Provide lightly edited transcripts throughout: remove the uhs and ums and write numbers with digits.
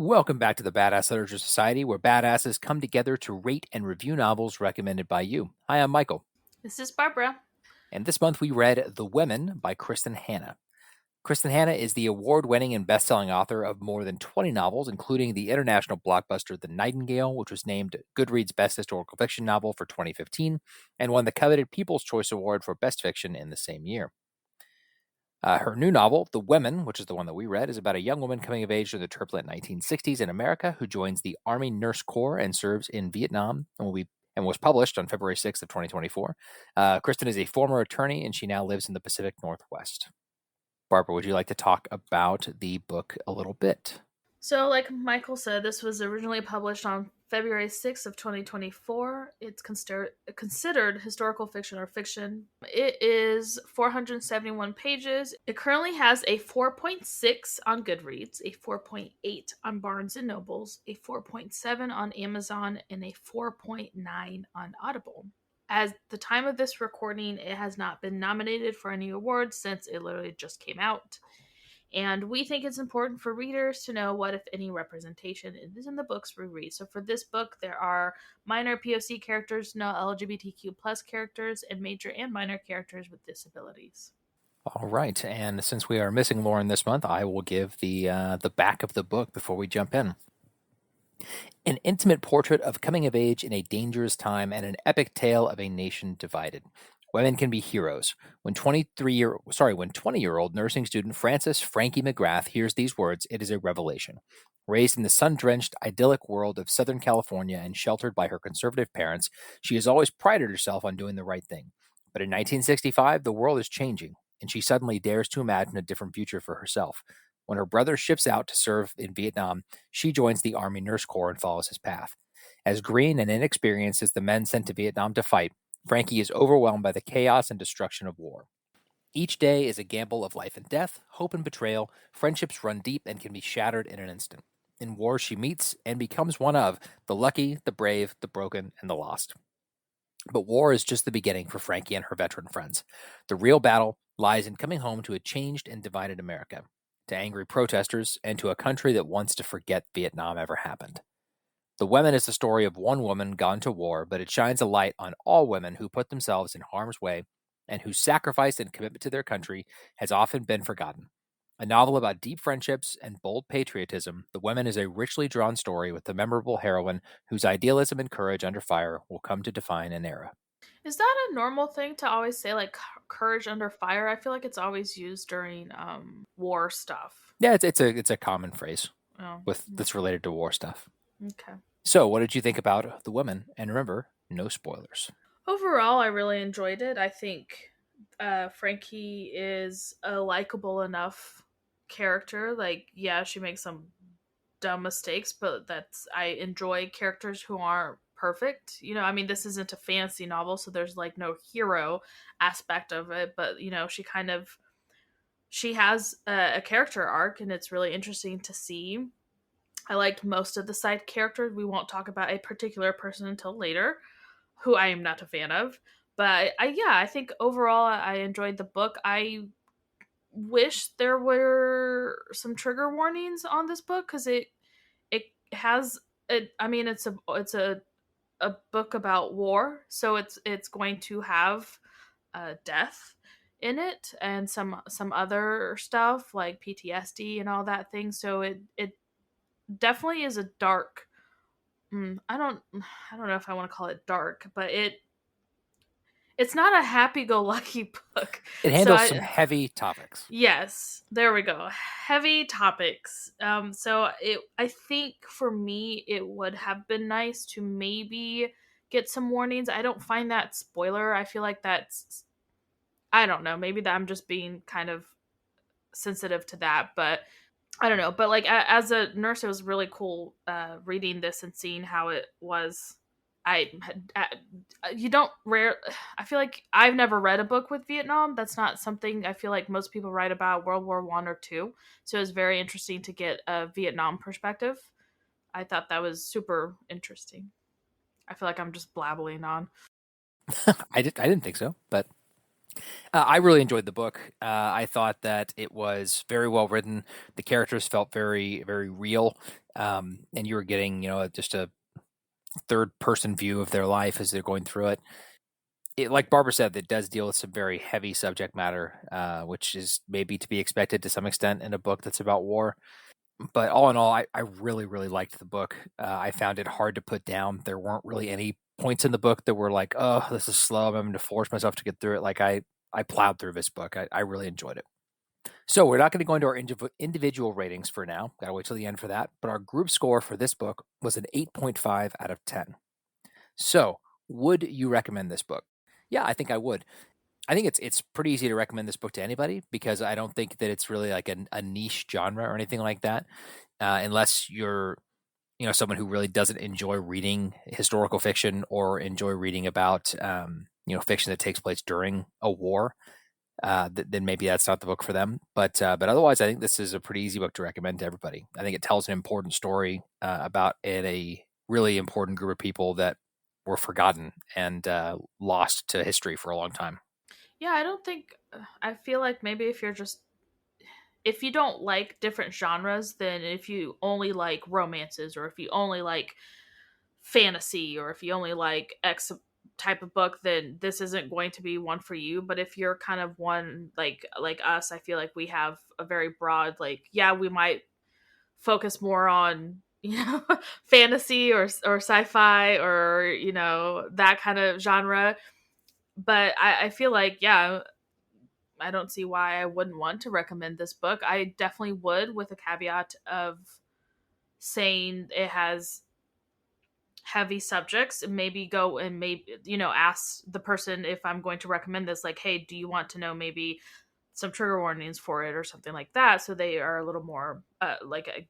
Welcome back to the Badass Literature Society, where badasses come together to rate and review novels recommended by you. Hi, I'm Michael, This is Barbara. and this month we read The Women by Kristin Hannah. Kristin Hannah is the award-winning and best-selling author of more than 20 novels, including the international blockbuster The Nightingale, which was named Goodreads' Best Historical Fiction Novel for 2015, and won the coveted People's Choice Award for Best Fiction in the same year. Her new novel, The Women, which is the one that we read, is about a young woman coming of age in the turbulent 1960s in America who joins the Army Nurse Corps and serves in Vietnam and was published on February 6th of 2024. Kristin is a former attorney, and she now lives in the Pacific Northwest. Barbara, would you like to talk about the book a little bit? So, like Michael said, this was originally published on February 6th of 2024. It's considered historical fiction or fiction. It is 471 pages. It currently has a 4.6 on Goodreads, a 4.8 on Barnes & Nobles, a 4.7 on Amazon, and a 4.9 on Audible. At the time of this recording, it has not been nominated for any awards since it literally just came out. And we think it's important for readers to know what, if any, representation is in the books we read. So for this book, there are minor POC characters, no LGBTQ plus characters, and major and minor characters with disabilities. All right, and since we are missing Lauren this month, I will give the back of the book before we jump in. An intimate portrait of coming of age in a dangerous time and an epic tale of a nation divided. Women can be heroes. When 20-year-old nursing student Frankie McGrath hears these words, it is a revelation. Raised in the sun-drenched, idyllic world of Southern California and sheltered by her conservative parents, she has always prided herself on doing the right thing. But in 1965, the world is changing, and she suddenly dares to imagine a different future for herself. When her brother ships out to serve in Vietnam, she joins the Army Nurse Corps and follows his path. As green and inexperienced as the men sent to Vietnam to fight, Frankie is overwhelmed by the chaos and destruction of war. Each day is a gamble of life and death, hope and betrayal. Friendships run deep and can be shattered in an instant. In war, she meets and becomes one of the lucky, the brave, the broken, and the lost. But war is just the beginning for Frankie and her veteran friends. The real battle lies in coming home to a changed and divided America, to angry protesters, and to a country that wants to forget Vietnam ever happened. The Women is the story of one woman gone to war, but it shines a light on all women who put themselves in harm's way and whose sacrifice and commitment to their country has often been forgotten. A novel about deep friendships and bold patriotism, The Women is a richly drawn story with a memorable heroine whose idealism and courage under fire will come to define an era. Is that a normal thing to always say, like courage under fire? I feel like it's always used during war stuff. Yeah, it's a common phrase Oh, that's related to war stuff. okay. So, what did you think about The Women? And remember, no spoilers. Overall, I really enjoyed it. I think Frankie is a likable enough character. Like, yeah, she makes some dumb mistakes, but I enjoy characters who aren't perfect. I mean, this isn't a fantasy novel, so there's like no hero aspect of it, but she has a character arc, and it's really interesting to see. I liked most of the side characters. We won't talk about a particular person until later, who I am not a fan of. But I think overall I enjoyed the book. I wish there were some trigger warnings on this book because it has it. I mean, it's a book about war, so it's going to have death in it and some other stuff like PTSD and all that thing. So it definitely is a dark. I don't know if I want to call it dark, but it's not a happy-go-lucky book. It So handles some heavy topics. yes, there we go. Heavy topics. I think for me it would have been nice to maybe get some warnings. I don't find that spoiler. I feel like I don't know, maybe that I'm just being kind of sensitive to that, but I don't know. But like as a nurse, it was really cool reading this and seeing how it was. I you don't rare. I feel like I've never read a book with Vietnam. That's not something I feel like most people write about World War I or II. So it was very interesting to get a Vietnam perspective. I thought that was super interesting. I feel like I'm just blabbling on. I didn't think so, but I really enjoyed the book. I thought that it was very well written. The characters felt very, very real, and you were getting, just a third-person view of their life as they're going through it. Like Barbara said, it does deal with some very heavy subject matter, which is maybe to be expected to some extent in a book that's about war. But all in all, I really, really liked the book. I found it hard to put down. There weren't really any points in the book that were like, oh, this is slow. I'm having to force myself to get through it. Like I plowed through this book. I really enjoyed it. So we're not going to go into our individual ratings for now. Got to wait till the end for that. But our group score for this book was an 8.5 out of 10. So would you recommend this book? Yeah, I think I would. I think it's pretty easy to recommend this book to anybody because I don't think that it's really like a niche genre or anything like that, unless you're someone who really doesn't enjoy reading historical fiction or enjoy reading about fiction that takes place during a war. Then maybe that's not the book for them. But otherwise, I think this is a pretty easy book to recommend to everybody. I think it tells an important story about a really important group of people that were forgotten and lost to history for a long time. Yeah, I feel like maybe if you don't like different genres, then if you only like romances, or if you only like fantasy, or if you only like X type of book, then this isn't going to be one for you. But if you're kind of one like us, I feel like we have a very broad, like, yeah, we might focus more on fantasy or sci-fi, or that kind of genre. But I feel like, yeah, I don't see why I wouldn't want to recommend this book. I definitely would, with a caveat of saying it has heavy subjects, and maybe go and maybe ask the person, if I'm going to recommend this, like, hey, do you want to know maybe some trigger warnings for it or something like that, so they are a little more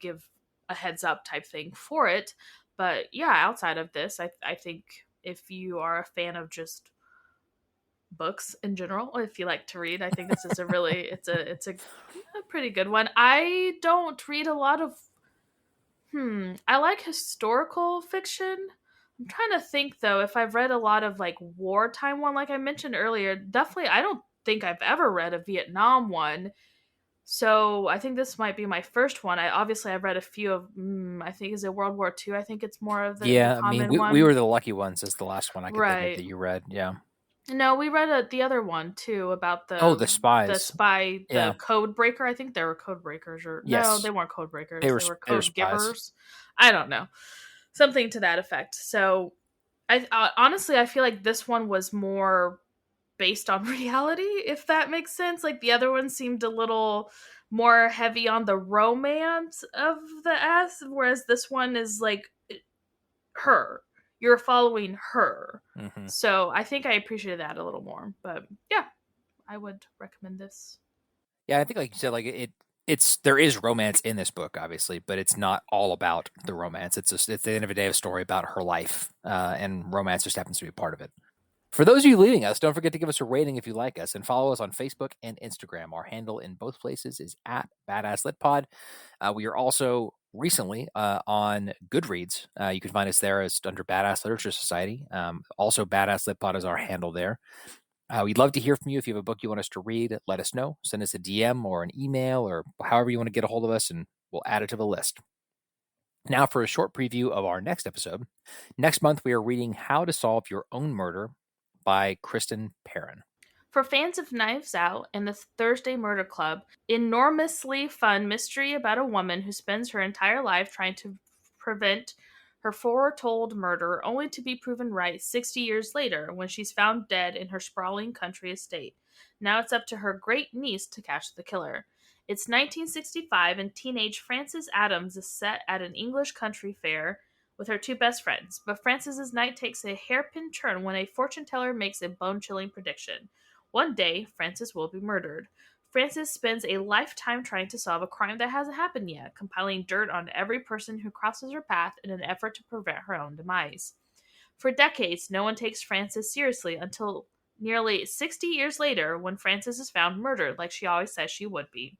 give a heads up type thing for it. But yeah, outside of this, I think if you are a fan of just books in general, if you like to read, I think this is it's a pretty good one. I don't read a lot of I like historical fiction. I'm trying to think though if I've read a lot of like wartime one, like I mentioned earlier. Definitely, I don't think I've ever read a Vietnam one. So I think this might be my first one. I've read a few of. I think, is it World War II? I think it's more of the Yeah, I mean, common we one, were the lucky ones as the last one I could think of right? that you read. Yeah. No, we read the other one too, about Oh, the the spies. spy, the Yeah. code breaker. I think they were code breakers, or no, Yes. they weren't code breakers. They were They were they were code spies. givers. I don't know, something to that effect. So, honestly, I feel like this one was more based on reality, if that makes sense. Like the other one seemed a little more heavy on the romance of the S, whereas this one is like her. You're following her. Hmm. So I think I appreciated that a little more. But yeah, I would recommend this. Yeah, I think like you said, like it's there is romance in this book, obviously, but it's not all about the romance. It's just at the end of the day a story about her life, and romance just happens to be a part of it. For those of you leaving us, don't forget to give us a rating if you like us, and follow us on Facebook and Instagram. Our handle in both places is at Badass Lit Pod. We are also recently on Goodreads. You can find us there as under Badass Literature Society. Also, Badass Lit Pod is our handle there. We'd love to hear from you. If you have a book you want us to read, let us know. Send us a DM or an email or however you want to get a hold of us, and we'll add it to the list. Now, for a short preview of our next episode. Next month, we are reading How to Solve Your Own Murder by Kristin Hannah. For fans of Knives Out and the Thursday Murder Club, enormously fun mystery about a woman who spends her entire life trying to prevent her foretold murder, only to be proven right 60 years later when she's found dead in her sprawling country estate. Now it's up to her great niece to catch the killer. It's 1965, and teenage Frances Adams is set at an English country fair with her two best friends. But Frances's night takes a hairpin turn when a fortune teller makes a bone-chilling prediction. One day, Frances will be murdered. Frances spends a lifetime trying to solve a crime that hasn't happened yet, compiling dirt on every person who crosses her path in an effort to prevent her own demise. For decades, no one takes Frances seriously until nearly 60 years later, when Frances is found murdered like she always says she would be.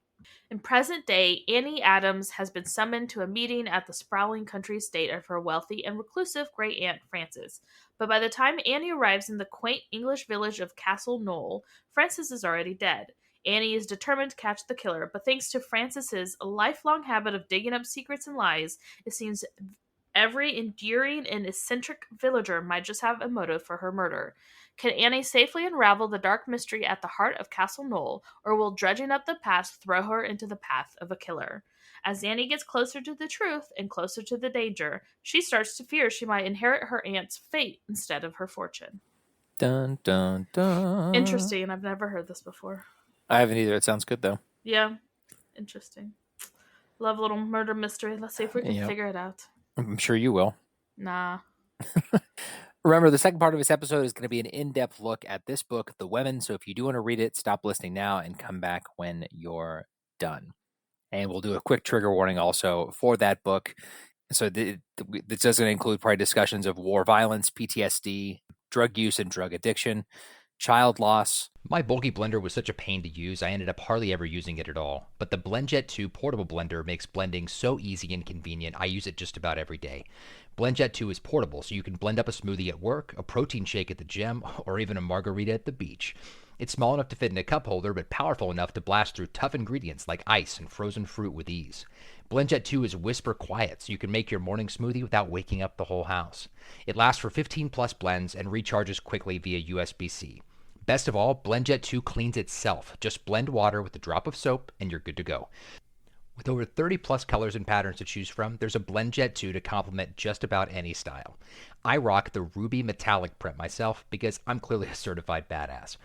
In present day, Annie Adams has been summoned to a meeting at the sprawling country estate of her wealthy and reclusive great aunt Frances. But by the time Annie arrives in the quaint English village of Castle Knoll, Frances is already dead. Annie is determined to catch the killer, but thanks to Frances's lifelong habit of digging up secrets and lies, it seems every enduring and eccentric villager might just have a motive for her murder. Can Annie safely unravel the dark mystery at the heart of Castle Knoll, or will dredging up the past throw her into the path of a killer? As Annie gets closer to the truth and closer to the danger, she starts to fear she might inherit her aunt's fate instead of her fortune. Dun, dun, dun. Interesting. I've never heard this before. I haven't either. It sounds good, though. Yeah. Interesting. Love a little murder mystery. Let's see if we can figure it out. I'm sure you will. Nah. Remember, the second part of this episode is going to be an in-depth look at this book, The Women. So if you do want to read it, stop listening now and come back when you're done. And we'll do a quick trigger warning also for that book. So this doesn't include probably discussions of war violence, PTSD, drug use and drug addiction, child loss. My bulky blender was such a pain to use, I ended up hardly ever using it at all. But the BlendJet 2 portable blender makes blending so easy and convenient, I use it just about every day. BlendJet 2 is portable, so you can blend up a smoothie at work, a protein shake at the gym, or even a margarita at the beach. It's small enough to fit in a cup holder, but powerful enough to blast through tough ingredients like ice and frozen fruit with ease. BlendJet 2 is whisper quiet, so you can make your morning smoothie without waking up the whole house. It lasts for 15 plus blends and recharges quickly via USB-C. Best of all, BlendJet 2 cleans itself. Just blend water with a drop of soap and you're good to go. With over 30 plus colors and patterns to choose from, there's a BlendJet 2 to complement just about any style. I rock the ruby metallic print myself because I'm clearly a certified badass.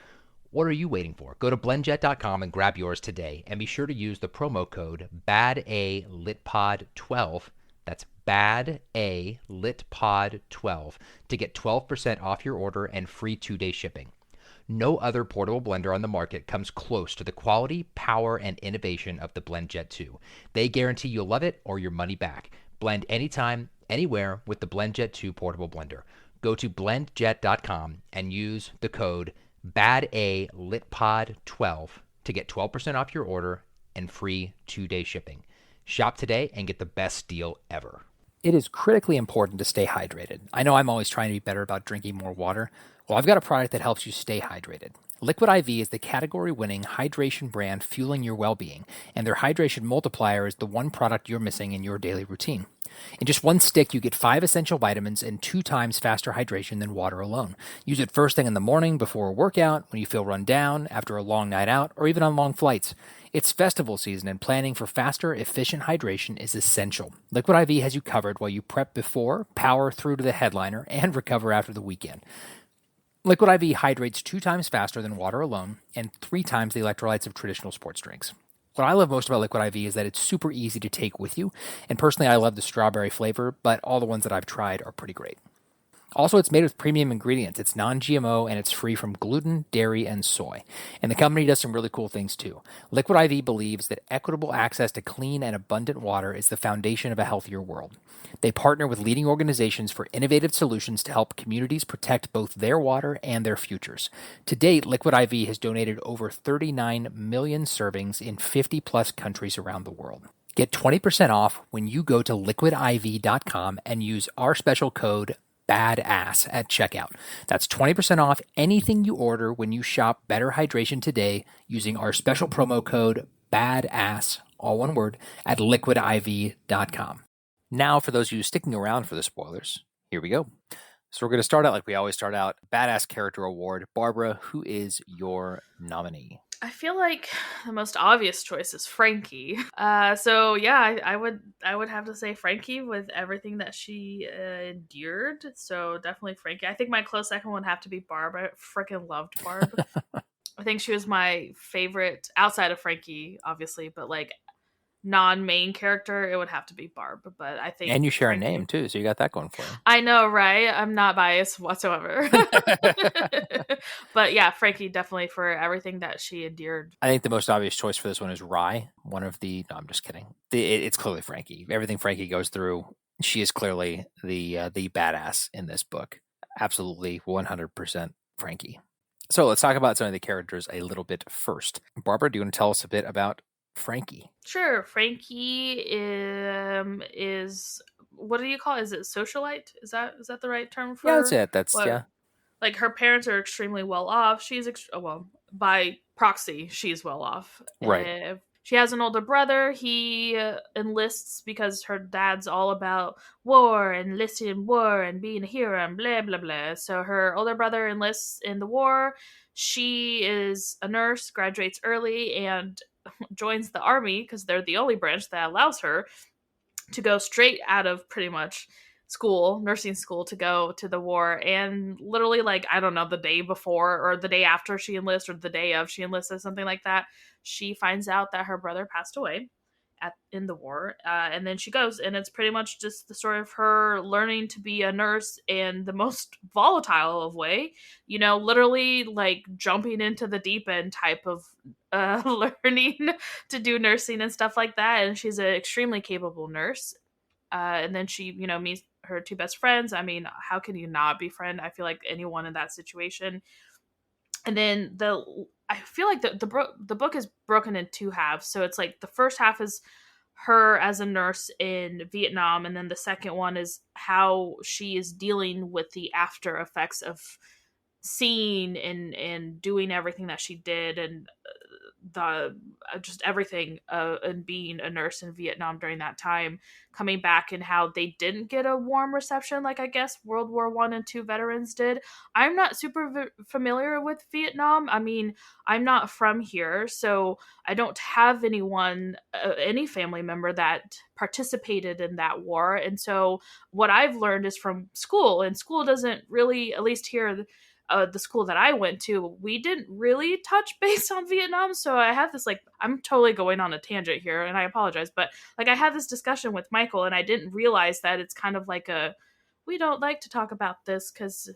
What are you waiting for? Go to blendjet.com and grab yours today, and be sure to use the promo code BADALitPod12. That's BADALitPod12 to get 12% off your order and free 2-day shipping. No other portable blender on the market comes close to the quality, power, and innovation of the BlendJet 2. They guarantee you'll love it or your money back. Blend anytime, anywhere with the BlendJet 2 portable blender. Go to blendjet.com and use the code BADALitPod12 to get 12% off your order and free 2-day shipping. Shop today and get the best deal ever. It is critically important to stay hydrated. I know I'm always trying to be better about drinking more water. Well, I've got a product that helps you stay hydrated. Liquid IV is the category-winning hydration brand fueling your well-being, and their hydration multiplier is the one product you're missing in your daily routine. In just one stick, you get 5 essential vitamins and 2 times faster hydration than water alone. Use it first thing in the morning, before a workout, when you feel run down, after a long night out, or even on long flights. It's festival season, and planning for faster, efficient hydration is essential. Liquid IV has you covered while you prep before, power through to the headliner, and recover after the weekend. Liquid IV hydrates 2 times faster than water alone and 3 times the electrolytes of traditional sports drinks. What I love most about Liquid IV is that it's super easy to take with you, and personally I love the strawberry flavor, but all the ones that I've tried are pretty great. Also, it's made with premium ingredients. It's non-GMO, and it's free from gluten, dairy, and soy. And the company does some really cool things, too. Liquid IV believes that equitable access to clean and abundant water is the foundation of a healthier world. They partner with leading organizations for innovative solutions to help communities protect both their water and their futures. To date, Liquid IV has donated over 39 million servings in 50-plus countries around the world. Get 20% off when you go to liquidiv.com and use our special code BADASS at checkout. That's 20% off anything you order when you shop Better Hydration today using our special promo code BADASS, all one word, at liquidiv.com. Now, for those of you sticking around for the spoilers, here we go. So we're going to start out like we always start out. Badass Character Award. Barbara, who is your nominee? I feel like the most obvious choice is Frankie. I would have to say Frankie with everything that she endured. So definitely Frankie. I think my close second would have to be Barb. I freaking loved Barb. I think she was my favorite outside of Frankie, obviously, but like non-main character, it would have to be Barb. But I think, and you share Frankie, a name too, so you got that going for you. I know, right? I'm not biased whatsoever. But yeah, Frankie definitely for everything that she endured. I think the most obvious choice for this one is Rye. No, I'm just kidding. It's clearly Frankie. Everything Frankie goes through, she is clearly the badass in this book. Absolutely, 100% Frankie. So let's talk about some of the characters a little bit first. Barbara, do you want to tell us a bit about Frankie. Sure. Frankie is what do you call it? Is it socialite? Is that the right term Yeah, that's for it. That's what? yeah. Like her parents are extremely well off. Well, by proxy, she's well off. Right. She has an older brother. He enlists because her dad's all about war and enlisting in war and being a hero and blah blah blah. So her older brother enlists in the war. She is a nurse, graduates early, and joins the army because they're the only branch that allows her to go straight out of pretty much nursing school, to go to the war. And literally, like, I don't know, the day before or the day after she enlists or the day of she enlists or something like that, she finds out that her brother passed away in the war. And then she goes, and it's pretty much just the story of her learning to be a nurse in the most volatile of way, literally like jumping into the deep end type of learning to do nursing and stuff like that. And she's an extremely capable nurse. And then she, meets her two best friends. I mean, how can you not befriend? I feel like anyone in that situation. And then I feel like the book is broken in two halves. So it's like the first half is her as a nurse in Vietnam, and then the second one is how she is dealing with the after effects of seeing and doing everything that she did, and the just everything, and being a nurse in Vietnam during that time, coming back, and how they didn't get a warm reception like I guess World War One and Two veterans did. I'm not super familiar with Vietnam. I mean, I'm not from here, so I don't have anyone, any family member that participated in that war. And so what I've learned is from school, and school doesn't really, at least here, the school that I went to, we didn't really touch base on Vietnam. So I have this, like, I'm totally going on a tangent here, and I apologize, but like I had this discussion with Michael, and I didn't realize that it's kind of like we don't like to talk about this because,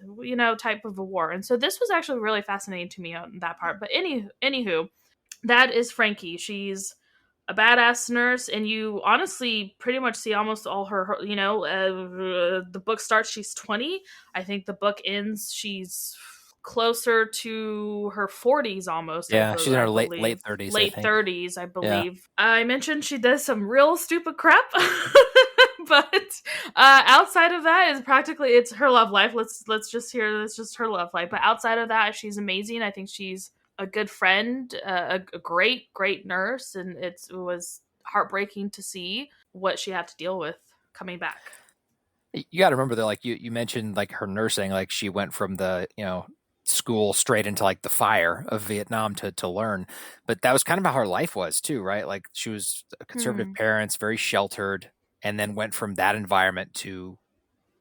type of a war. And so this was actually really fascinating to me on that part. But anywho, that is Frankie. She's a badass nurse, and you honestly pretty much see almost all the book starts, she's 20. I think the book ends, she's closer to her 40s almost. Yeah, she's in I her late believe 30s, I late think. 30s, I Yeah. believe. I mentioned she does some real stupid crap. But outside of that, is practically, it's her love life. Let's just hear, it's just her love life. But outside of that, she's amazing. I think she's a good friend, a great nurse, and it was heartbreaking to see what she had to deal with coming back. You got to remember that, like you mentioned, like her nursing, like she went from the school straight into like the fire of Vietnam to learn, but that was kind of how her life was too, right? Like she was conservative parents, very sheltered, and then went from that environment to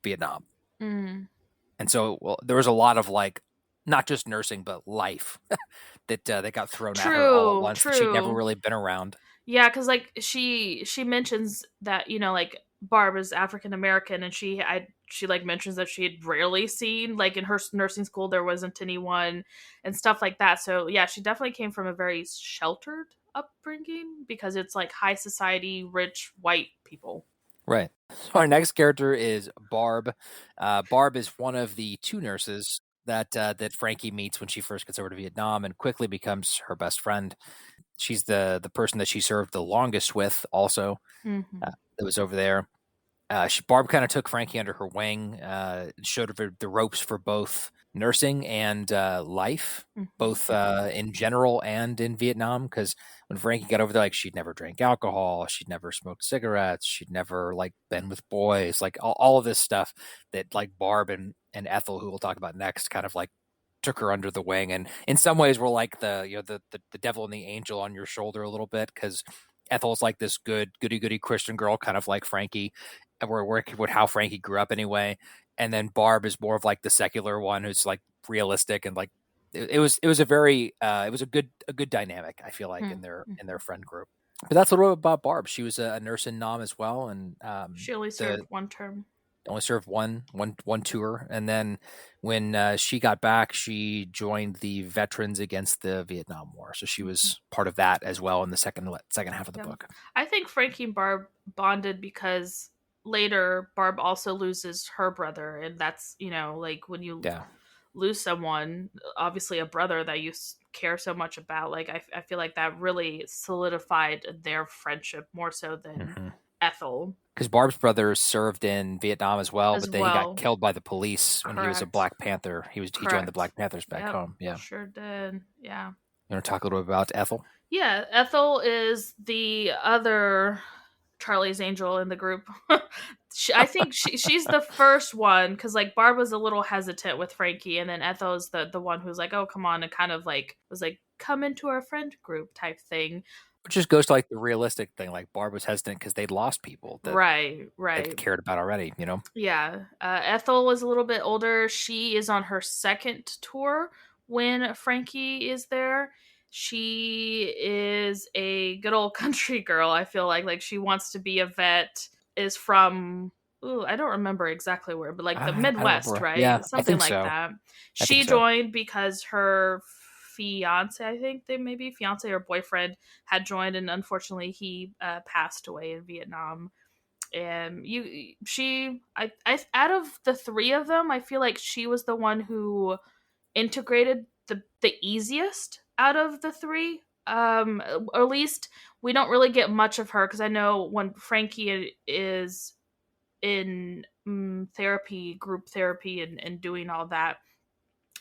Vietnam. And so, well, there was a lot of like not just nursing but life that got thrown at her all at once that she'd never really been around. Yeah, because like she mentions that, like Barb is African American, and she like mentions that she had rarely seen, like in her nursing school there wasn't anyone and stuff like that. So yeah, she definitely came from a very sheltered upbringing because it's like high society, rich white people. Right. So our next character is Barb. Barb is one of the two nurses that Frankie meets when she first gets over to Vietnam and quickly becomes her best friend. She's the person that she served the longest with also, that was over there. Barb kind of took Frankie under her wing, showed her the ropes for both nursing and life, both in general and in Vietnam. Because when Frankie got over there, like she'd never drank alcohol, she'd never smoked cigarettes, she'd never like been with boys, like all of this stuff that like Barb and Ethel, who we'll talk about next, kind of like took her under the wing, and in some ways were like the devil and the angel on your shoulder a little bit, because Ethel's like this goody Christian girl, kind of like Frankie, and we're working with how Frankie grew up anyway. And then Barb is more of like the secular one who's like realistic, and like it was a very it was a good dynamic, I feel like, in their friend group. But that's a little bit about Barb. She was a nurse in Nam as well, and she only served one term. Only served one tour, and then when she got back, she joined the Veterans Against the Vietnam War. So she was part of that as well in the second half of the book. I think Frankie and Barb bonded because later Barb also loses her brother, and that's like when you lose someone, obviously a brother that you care so much about. Like, I feel like that really solidified their friendship more so than Ethel. Because Barb's brother served in Vietnam as well, but then he got killed by the police when he was a Correct. Black Panther. He joined the Black Panthers back home. Yeah, sure did. Yeah. You want to talk a little bit about Ethel? Yeah, Ethel is the other Charlie's Angel in the group. I think she's the first one, because like Barb was a little hesitant with Frankie, and then Ethel is the one who's like, oh come on, and kind of like was like, come into our friend group type thing. Which just goes to like the realistic thing. Like Barb was hesitant because they'd lost people that they cared about already, you know? Yeah. Ethel was a little bit older. She is on her second tour when Frankie is there. She is a good old country girl, I feel like she wants to be a vet, is from, I don't remember exactly where, but like the Midwest, right? Yeah, something like so. that. She joined because her fiance, I think they maybe fiance or boyfriend had joined, and unfortunately he passed away in Vietnam. And I out of the three of them, I feel like she was the one who integrated the easiest out of the three. Or at least we don't really get much of her, because I know when Frankie is in group therapy and doing all that,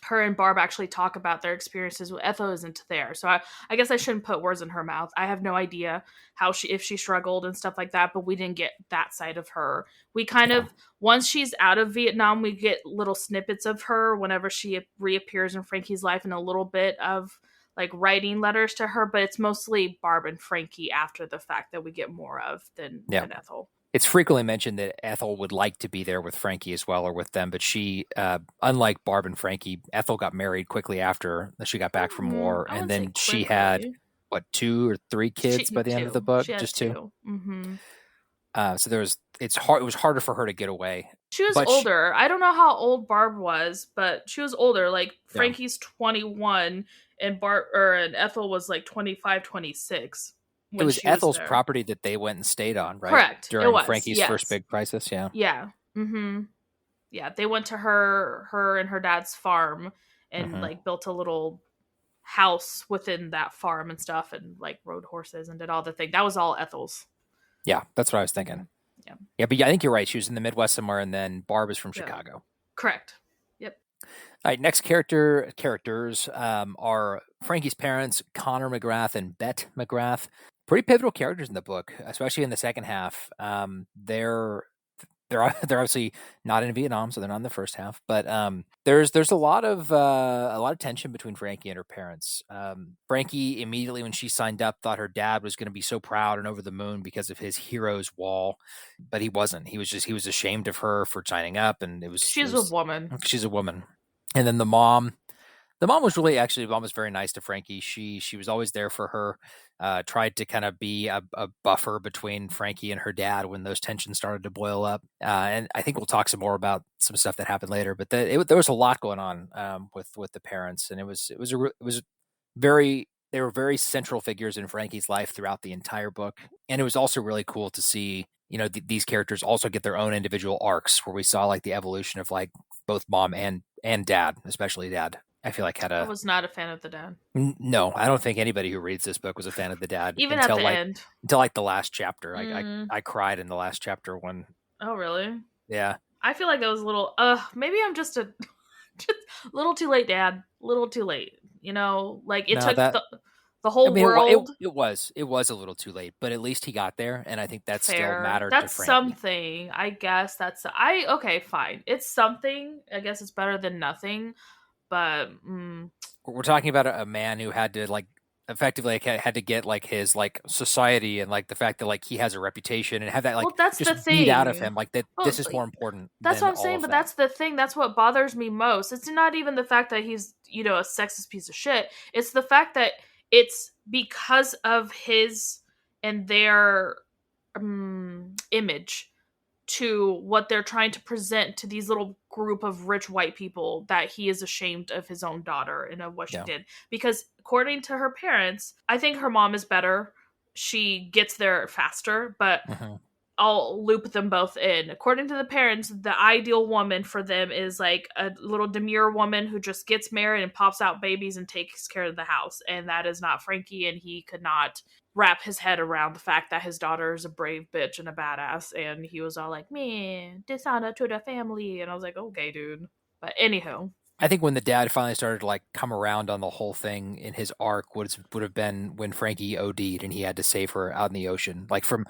her and Barb actually talk about their experiences. With Ethel isn't there, so I guess I shouldn't put words in her mouth. I have no idea if she struggled and stuff like that, but we didn't get that side of her. We kind of, once she's out of Vietnam, we get little snippets of her whenever she reappears in Frankie's life, and a little bit of like writing letters to her, but it's mostly Barb and Frankie after the fact that we get more of than Ethel. It's frequently mentioned that Ethel would like to be there with Frankie as well, or with them, but she, unlike Barb and Frankie, Ethel got married quickly after she got back from war, and then she had, 2 or 3 kids by the end of the book? Just 2. Mm-hmm. So it was harder for her to get away. She was older. I don't know how old Barb was, but she was older. Like Frankie's 21 and Ethel was like 25, 26. It was Ethel's property that they went and stayed on, right? Correct. During Frankie's first big crisis, yeah. Yeah. Mm-hmm. Yeah, they went to her and her dad's farm and like built a little house within that farm and stuff, and like rode horses and did all the thing. That was all Ethel's. Yeah, that's what I was thinking. Yeah, but I think you're right. She was in the Midwest somewhere, and then Barb is from Chicago. Correct. Yep. All right, next characters are Frankie's parents, Connor McGrath and Bette McGrath. Pretty pivotal characters in the book, especially in the second half. They're obviously not in Vietnam, so they're not in the first half. But there's a lot of tension between Frankie and her parents. Frankie immediately, when she signed up, thought her dad was going to be so proud and over the moon because of his hero's wall, but he wasn't. He was ashamed of her for signing up, and she's a woman. She's a woman, and then the mom. The mom was very nice to Frankie. She was always there for her. Tried to kind of be a buffer between Frankie and her dad when those tensions started to boil up. And I think we'll talk some more about some stuff that happened later. But there was a lot going on with the parents, and they were very central figures in Frankie's life throughout the entire book. And it was also really cool to see, these characters also get their own individual arcs, where we saw like the evolution of like both mom and dad, especially dad. I feel like I was not a fan of the dad. No, I don't think anybody who reads this book was a fan of the dad. Even at the end. Until like the last chapter. I cried in the last chapter when... Oh, really? Yeah. I feel like that was a little... maybe I'm just a little too late, Dad. A little too late. Like it took the whole world... It was a little too late, but at least he got there, and I think that still mattered to Frankie. That's something. I guess that's... Okay, fine. It's something. I guess it's better than nothing. But we're talking about a man who had to like effectively had to get like his like society and like the fact that like he has a reputation and have that like that's just the thing. Beat out of him like that. This is more important. That's what I'm saying. But that's the thing. That's what bothers me most. It's not even the fact that he's a sexist piece of shit. It's the fact that it's because of his and their image to what they're trying to present to these little group of rich white people that he is ashamed of his own daughter and of what she did. Because according to her parents, I think her mom is better. She gets there faster, but I'll loop them both in. According to the parents, the ideal woman for them is like a little demure woman who just gets married and pops out babies and takes care of the house. And that is not Frankie, and he could not wrap his head around the fact that his daughter is a brave bitch and a badass. And he was all like, "Me, dishonor to the family." And I was like, okay, dude. But anywho. I think when the dad finally started to like come around on the whole thing in his arc would have been when Frankie OD'd and he had to save her out in the ocean. Like from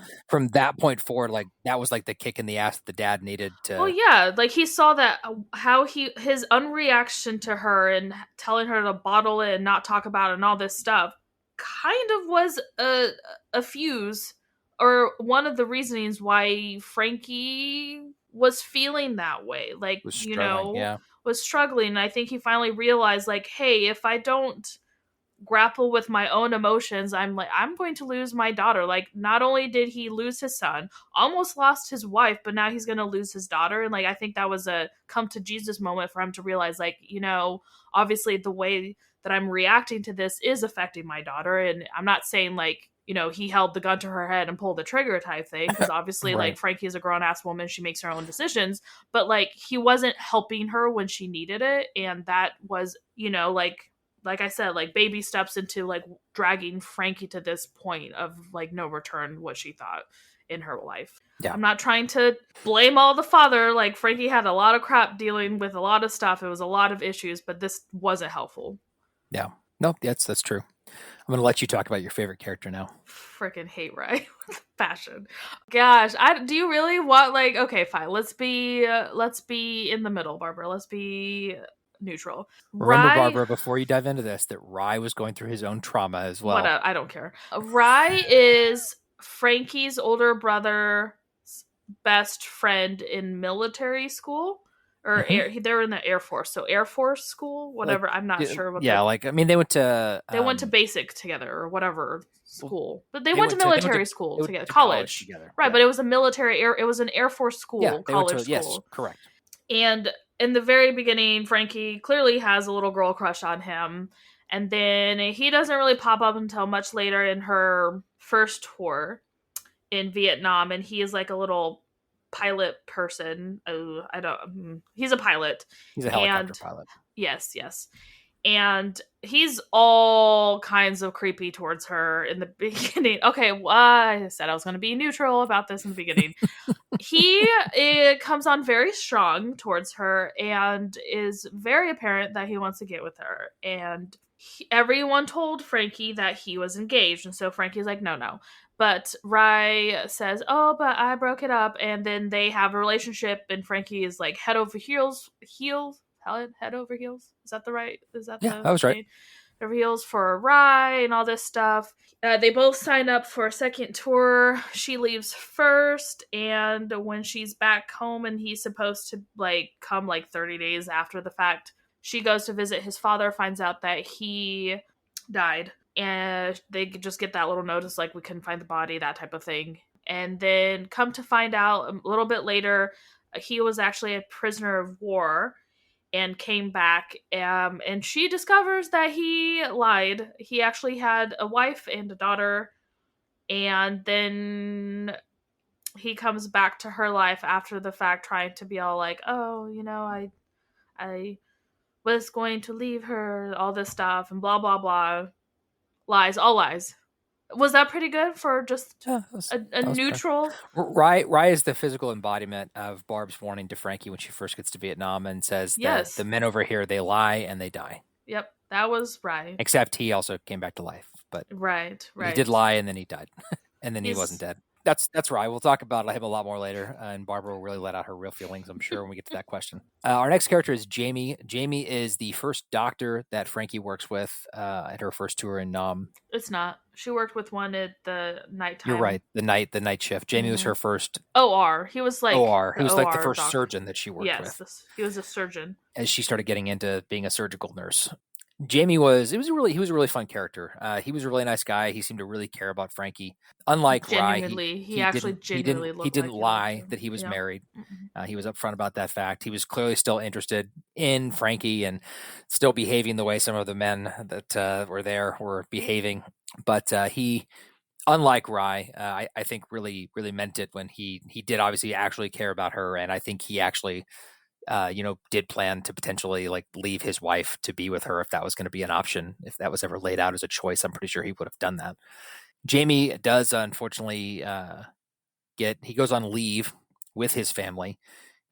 that point forward, like that was like the kick in the ass that the dad needed to. Well, yeah, like he saw that how his unreaction to her and telling her to bottle it and not talk about it and all this stuff kind of was a fuse or one of the reasonings why Frankie was feeling that way. Like, was struggling. And I think he finally realized, like, hey, if I don't grapple with my own emotions, I'm going to lose my daughter. Like, not only did he lose his son, almost lost his wife, but now he's going to lose his daughter. And like, I think that was a come to Jesus moment for him to realize, like, obviously the way that I'm reacting to this is affecting my daughter. And I'm not saying like, he held the gun to her head and pulled the trigger type thing, because obviously right. Like Frankie is a grown-ass woman, she makes her own decisions, but like he wasn't helping her when she needed it. And that was, like I said, like baby steps into like dragging Frankie to this point of like no return, what she thought in her life. Yeah. I'm not trying to blame all the father. Like Frankie had a lot of crap dealing with a lot of stuff. It was a lot of issues, but this wasn't helpful. Yeah. Nope. That's true. I'm going to let you talk about your favorite character now. Freaking hate Rye with passion. Gosh, do you really want like, okay, fine. Let's be in the middle, Barbara. Let's be neutral. Remember, Barbara, before you dive into this, that Rye was going through his own trauma as well. I don't care. Rye is Frankie's older brother's best friend in military school. Or they were in the Air Force, so Air Force school, whatever. I'm not sure what. Yeah, they went to basic together or whatever school, but they went to military school together, college together, right? Yeah. But it was a military it was an Air Force school, college school. Yes, correct. And in the very beginning, Frankie clearly has a little girl crush on him, and then he doesn't really pop up until much later in her first tour in Vietnam, and he is like a little pilot person. He's a pilot. He's a helicopter pilot. Yes. And he's all kinds of creepy towards her in the beginning. Okay, I said I was going to be neutral about this in the beginning. It comes on very strong towards her and is very apparent that he wants to get with her. And everyone told Frankie that he was engaged. And so Frankie's like, no. But Rye says, "Oh, but I broke it up," and then they have a relationship, and Frankie is like head over heels. Head over heels. Is that the right? That was right. Head over heels for Rye and all this stuff. They both sign up for a second tour. She leaves first, and when she's back home, and he's supposed to like come like 30 days after the fact, she goes to visit his father. Finds out that he died. And they just get that little notice, like, we couldn't find the body, that type of thing. And then come to find out a little bit later, he was actually a prisoner of war and came back. And she discovers that he lied. He actually had a wife and a daughter. And then he comes back to her life after the fact, trying to be all like, oh, I was going to leave her, all this stuff, and blah, blah, blah. Lies, all lies. Was that pretty good for just a neutral? Rye is the physical embodiment of Barb's warning to Frankie when she first gets to Vietnam and says that the men over here, they lie and they die. Yep, that was Rye. Except he also came back to life. But right. He did lie and then he died. And then he wasn't dead. That's Rye. We'll talk about him a lot more later, and Barbara will really let out her real feelings, I'm sure, when we get to that question. Our next character is Jamie. Jamie is the first doctor that Frankie works with at her first tour in Nam. It's not. She worked with one at the nighttime. You're right. The night shift. Jamie was her first OR. He was like OR. He was like the first surgeon that she worked with. Yes, he was a surgeon. As she started getting into being a surgical nurse. Jamie was a really fun character. He was a really nice guy. He seemed to really care about Frankie. Unlike Rye, he didn't lie that he was married. He was upfront about that fact. He was clearly still interested in Frankie and still behaving the way some of the men that were there were behaving. But he unlike Rye, I think really meant it when he did obviously actually care about her, and I think he actually did plan to potentially like leave his wife to be with her if that was going to be an option. If that was ever laid out as a choice, I'm pretty sure he would have done that. Jamie does unfortunately he goes on leave with his family.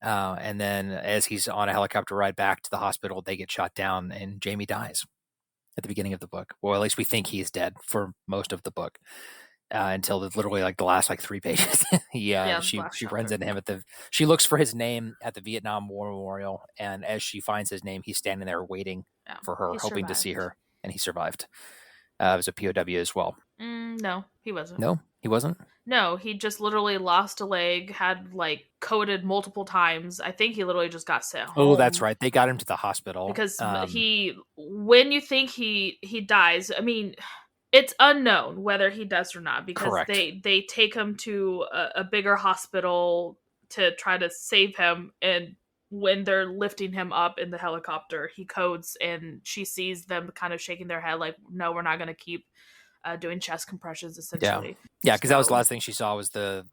And then as he's on a helicopter ride back to the hospital, they get shot down and Jamie dies at the beginning of the book. Well, at least we think he's dead for most of the book. Until literally like the last like 3 pages. She runs into him she looks for his name at the Vietnam War Memorial, and as she finds his name, he's standing there waiting for her, hoping to see her, and he survived. It was a POW as well. No, he wasn't. No, he wasn't? No, he just literally lost a leg, had like coded multiple times. I think he literally just got sent home. Oh, that's right. They got him to the hospital. Because when you think he dies, I mean, it's unknown whether he does or not, because correct. they take him to a bigger hospital to try to save him, and when they're lifting him up in the helicopter, he codes and she sees them kind of shaking their head like, no, we're not going to keep doing chest compressions, essentially. Yeah, because that was the last thing she saw was the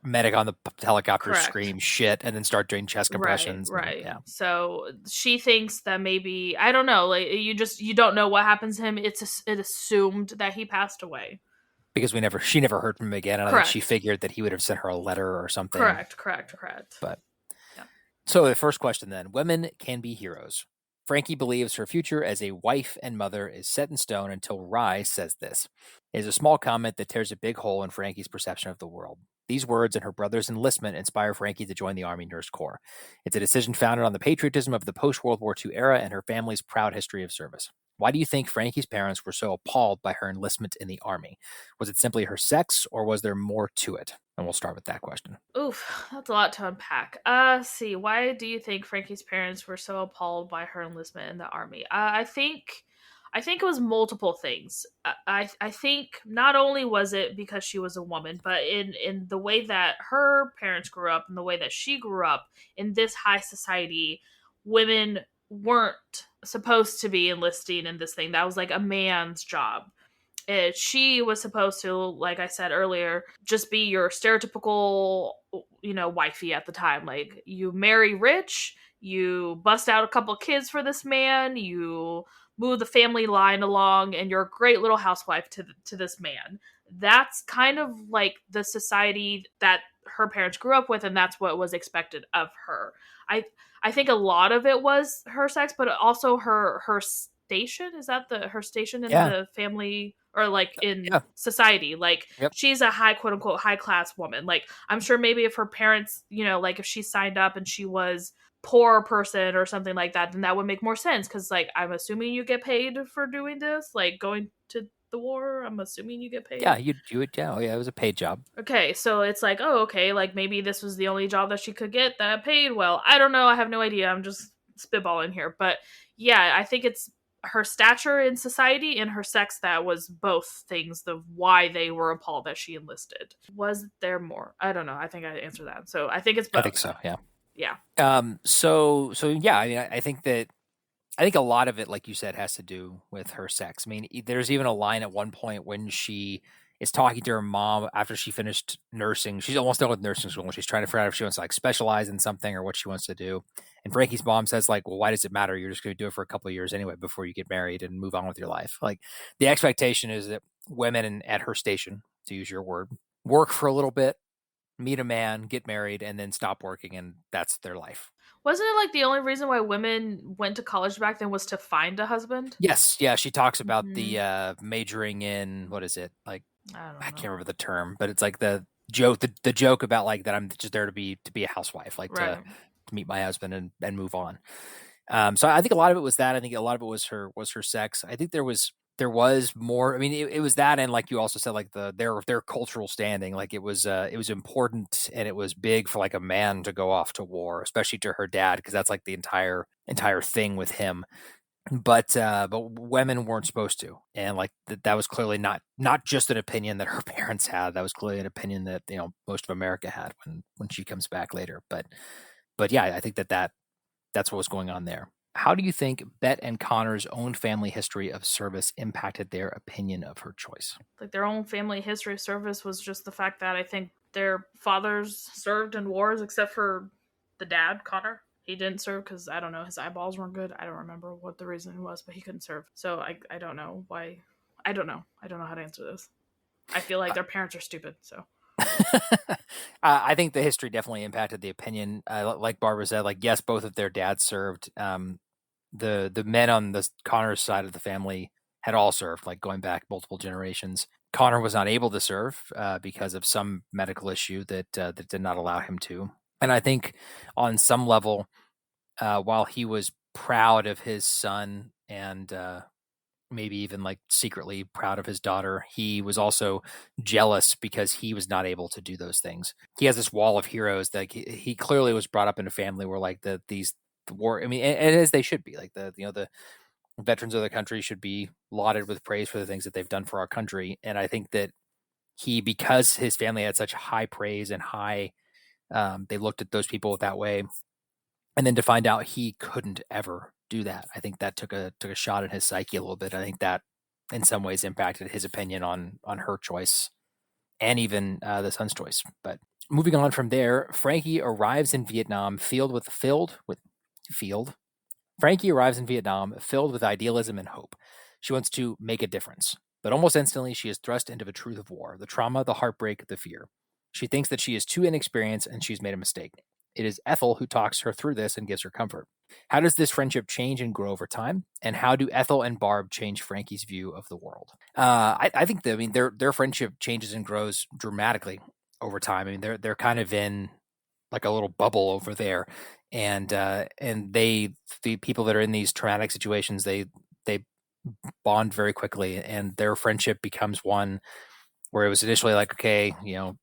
medic on the helicopter scream shit and then start doing chest compressions. Right. Yeah. So she thinks that maybe, I don't know, like you don't know what happens to him. It assumed that he passed away. Because she never heard from him again, and I think she figured that he would have sent her a letter or something. Correct. But so the first question then: women can be heroes. Frankie believes her future as a wife and mother is set in stone until Rye says this. It is a small comment that tears a big hole in Frankie's perception of the world. These words and her brother's enlistment inspire Frankie to join the Army Nurse Corps. It's a decision founded on the patriotism of the post-World War II era and her family's proud history of service. Why do you think Frankie's parents were so appalled by her enlistment in the Army? Was it simply her sex, or was there more to it? And we'll start with that question. Oof, that's a lot to unpack. See, why do you think Frankie's parents were so appalled by her enlistment in the Army? I think it was multiple things. I think not only was it because she was a woman, but in the way that her parents grew up and the way that she grew up in this high society, women weren't supposed to be enlisting in this thing. That was like a man's job. She was supposed to, like I said earlier, just be your stereotypical, wifey at the time. Like, you marry rich, you bust out a couple kids for this man, you move the family line along, and you're a great little housewife to this man. That's kind of like the society that her parents grew up with, and that's what was expected of her. I think a lot of it was her sex, but also her station. Is that her station in the family, or like in society? Like, she's a quote unquote high class woman. Like, I'm sure maybe if her parents, like if she signed up and she was poor person or something like that, then that would make more sense, because like I'm assuming you get paid for doing this, like going to the war. I'm assuming you get paid. Yeah, you do it. Yeah, it was a paid job. Okay, so it's like, oh, okay, like maybe this was the only job that she could get that paid well. I don't know. I have no idea. I'm just spitballing here, but yeah, I think it's her stature in society and her sex that was both things, the why they were appalled that she enlisted. Was there more? I don't know. I think I answered that. So I think it's both. I think so. Yeah. So yeah. I mean, I think a lot of it, like you said, has to do with her sex. I mean, there's even a line at one point when she is talking to her mom after she finished nursing. She's almost done with nursing school, and she's trying to figure out if she wants to like specialize in something or what she wants to do. And Frankie's mom says like, well, why does it matter? You're just going to do it for a couple of years anyway before you get married and move on with your life. Like, the expectation is that women at her station, to use your word, work for a little bit, meet a man, get married, and then stop working, and that's their life. Wasn't it like the only reason why women went to college back then was to find a husband? Yes. Yeah. She talks about the majoring in, what is it? Like, I can't remember the term, but it's like the joke about like that I'm just there to be a housewife, like to meet my husband and move on. So I think a lot of it was that. I think a lot of it was her sex. I think there was more. I mean, it was that, and like you also said, like their cultural standing, like it was important, and it was big for like a man to go off to war, especially to her dad, because that's like the entire thing with him. But women weren't supposed to, and like that was clearly not just an opinion that her parents had. That was clearly an opinion that most of America had when she comes back later. But yeah, I think that's what was going on there. How do you think Bet and Connor's own family history of service impacted their opinion of her choice? Like their own family history of service was just the fact that I think their fathers served in wars, except for the dad, Connor. He didn't serve because, I don't know, his eyeballs weren't good. I don't remember what the reason was, but he couldn't serve. So I don't know why. I don't know. I don't know how to answer this. I feel like their parents are stupid, so. I think the history definitely impacted the opinion. Like Barbara said, like, yes, both of their dads served. The men on the Connor's side of the family had all served, like going back multiple generations. Connor was not able to serve because of some medical issue that did not allow him to. And I think on some level, while he was proud of his son and maybe even like secretly proud of his daughter, he was also jealous because he was not able to do those things. He has this wall of heroes that he clearly was brought up in a family where like the war, I mean, and as they should be, like the veterans of the country should be lauded with praise for the things that they've done for our country. And I think that because his family had such high praise and high, they looked at those people that way. And then to find out he couldn't ever do that, I think that took a shot at his psyche a little bit. I think that in some ways impacted his opinion on her choice and even the son's choice. But moving on from there, Frankie arrives in Vietnam filled with idealism and hope. She wants to make a difference, but almost instantly she is thrust into the truth of war, the trauma, the heartbreak, the fear. She thinks that she is too inexperienced and she's made a mistake. It is Ethel who talks her through this and gives her comfort. How does this friendship change and grow over time? And how do Ethel and Barb change Frankie's view of the world? I think their friendship changes and grows dramatically over time. I mean, they're kind of in like a little bubble over there, and the people that are in these traumatic situations, they bond very quickly, and their friendship becomes one where it was initially like, okay,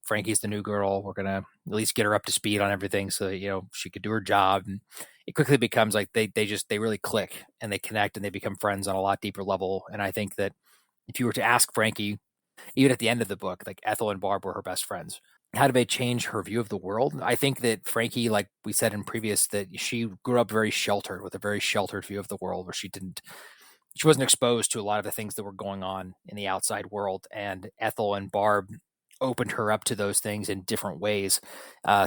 Frankie's the new girl. We're going to at least get her up to speed on everything so that, she could do her job. And it quickly becomes like they really click and they connect and they become friends on a lot deeper level. And I think that if you were to ask Frankie, even at the end of the book, like Ethel and Barb were her best friends, how do they change her view of the world? I think that Frankie, like we said in previous, that she grew up very sheltered with a very sheltered view of the world where she wasn't exposed to a lot of the things that were going on in the outside world. And Ethel and Barb opened her up to those things in different ways,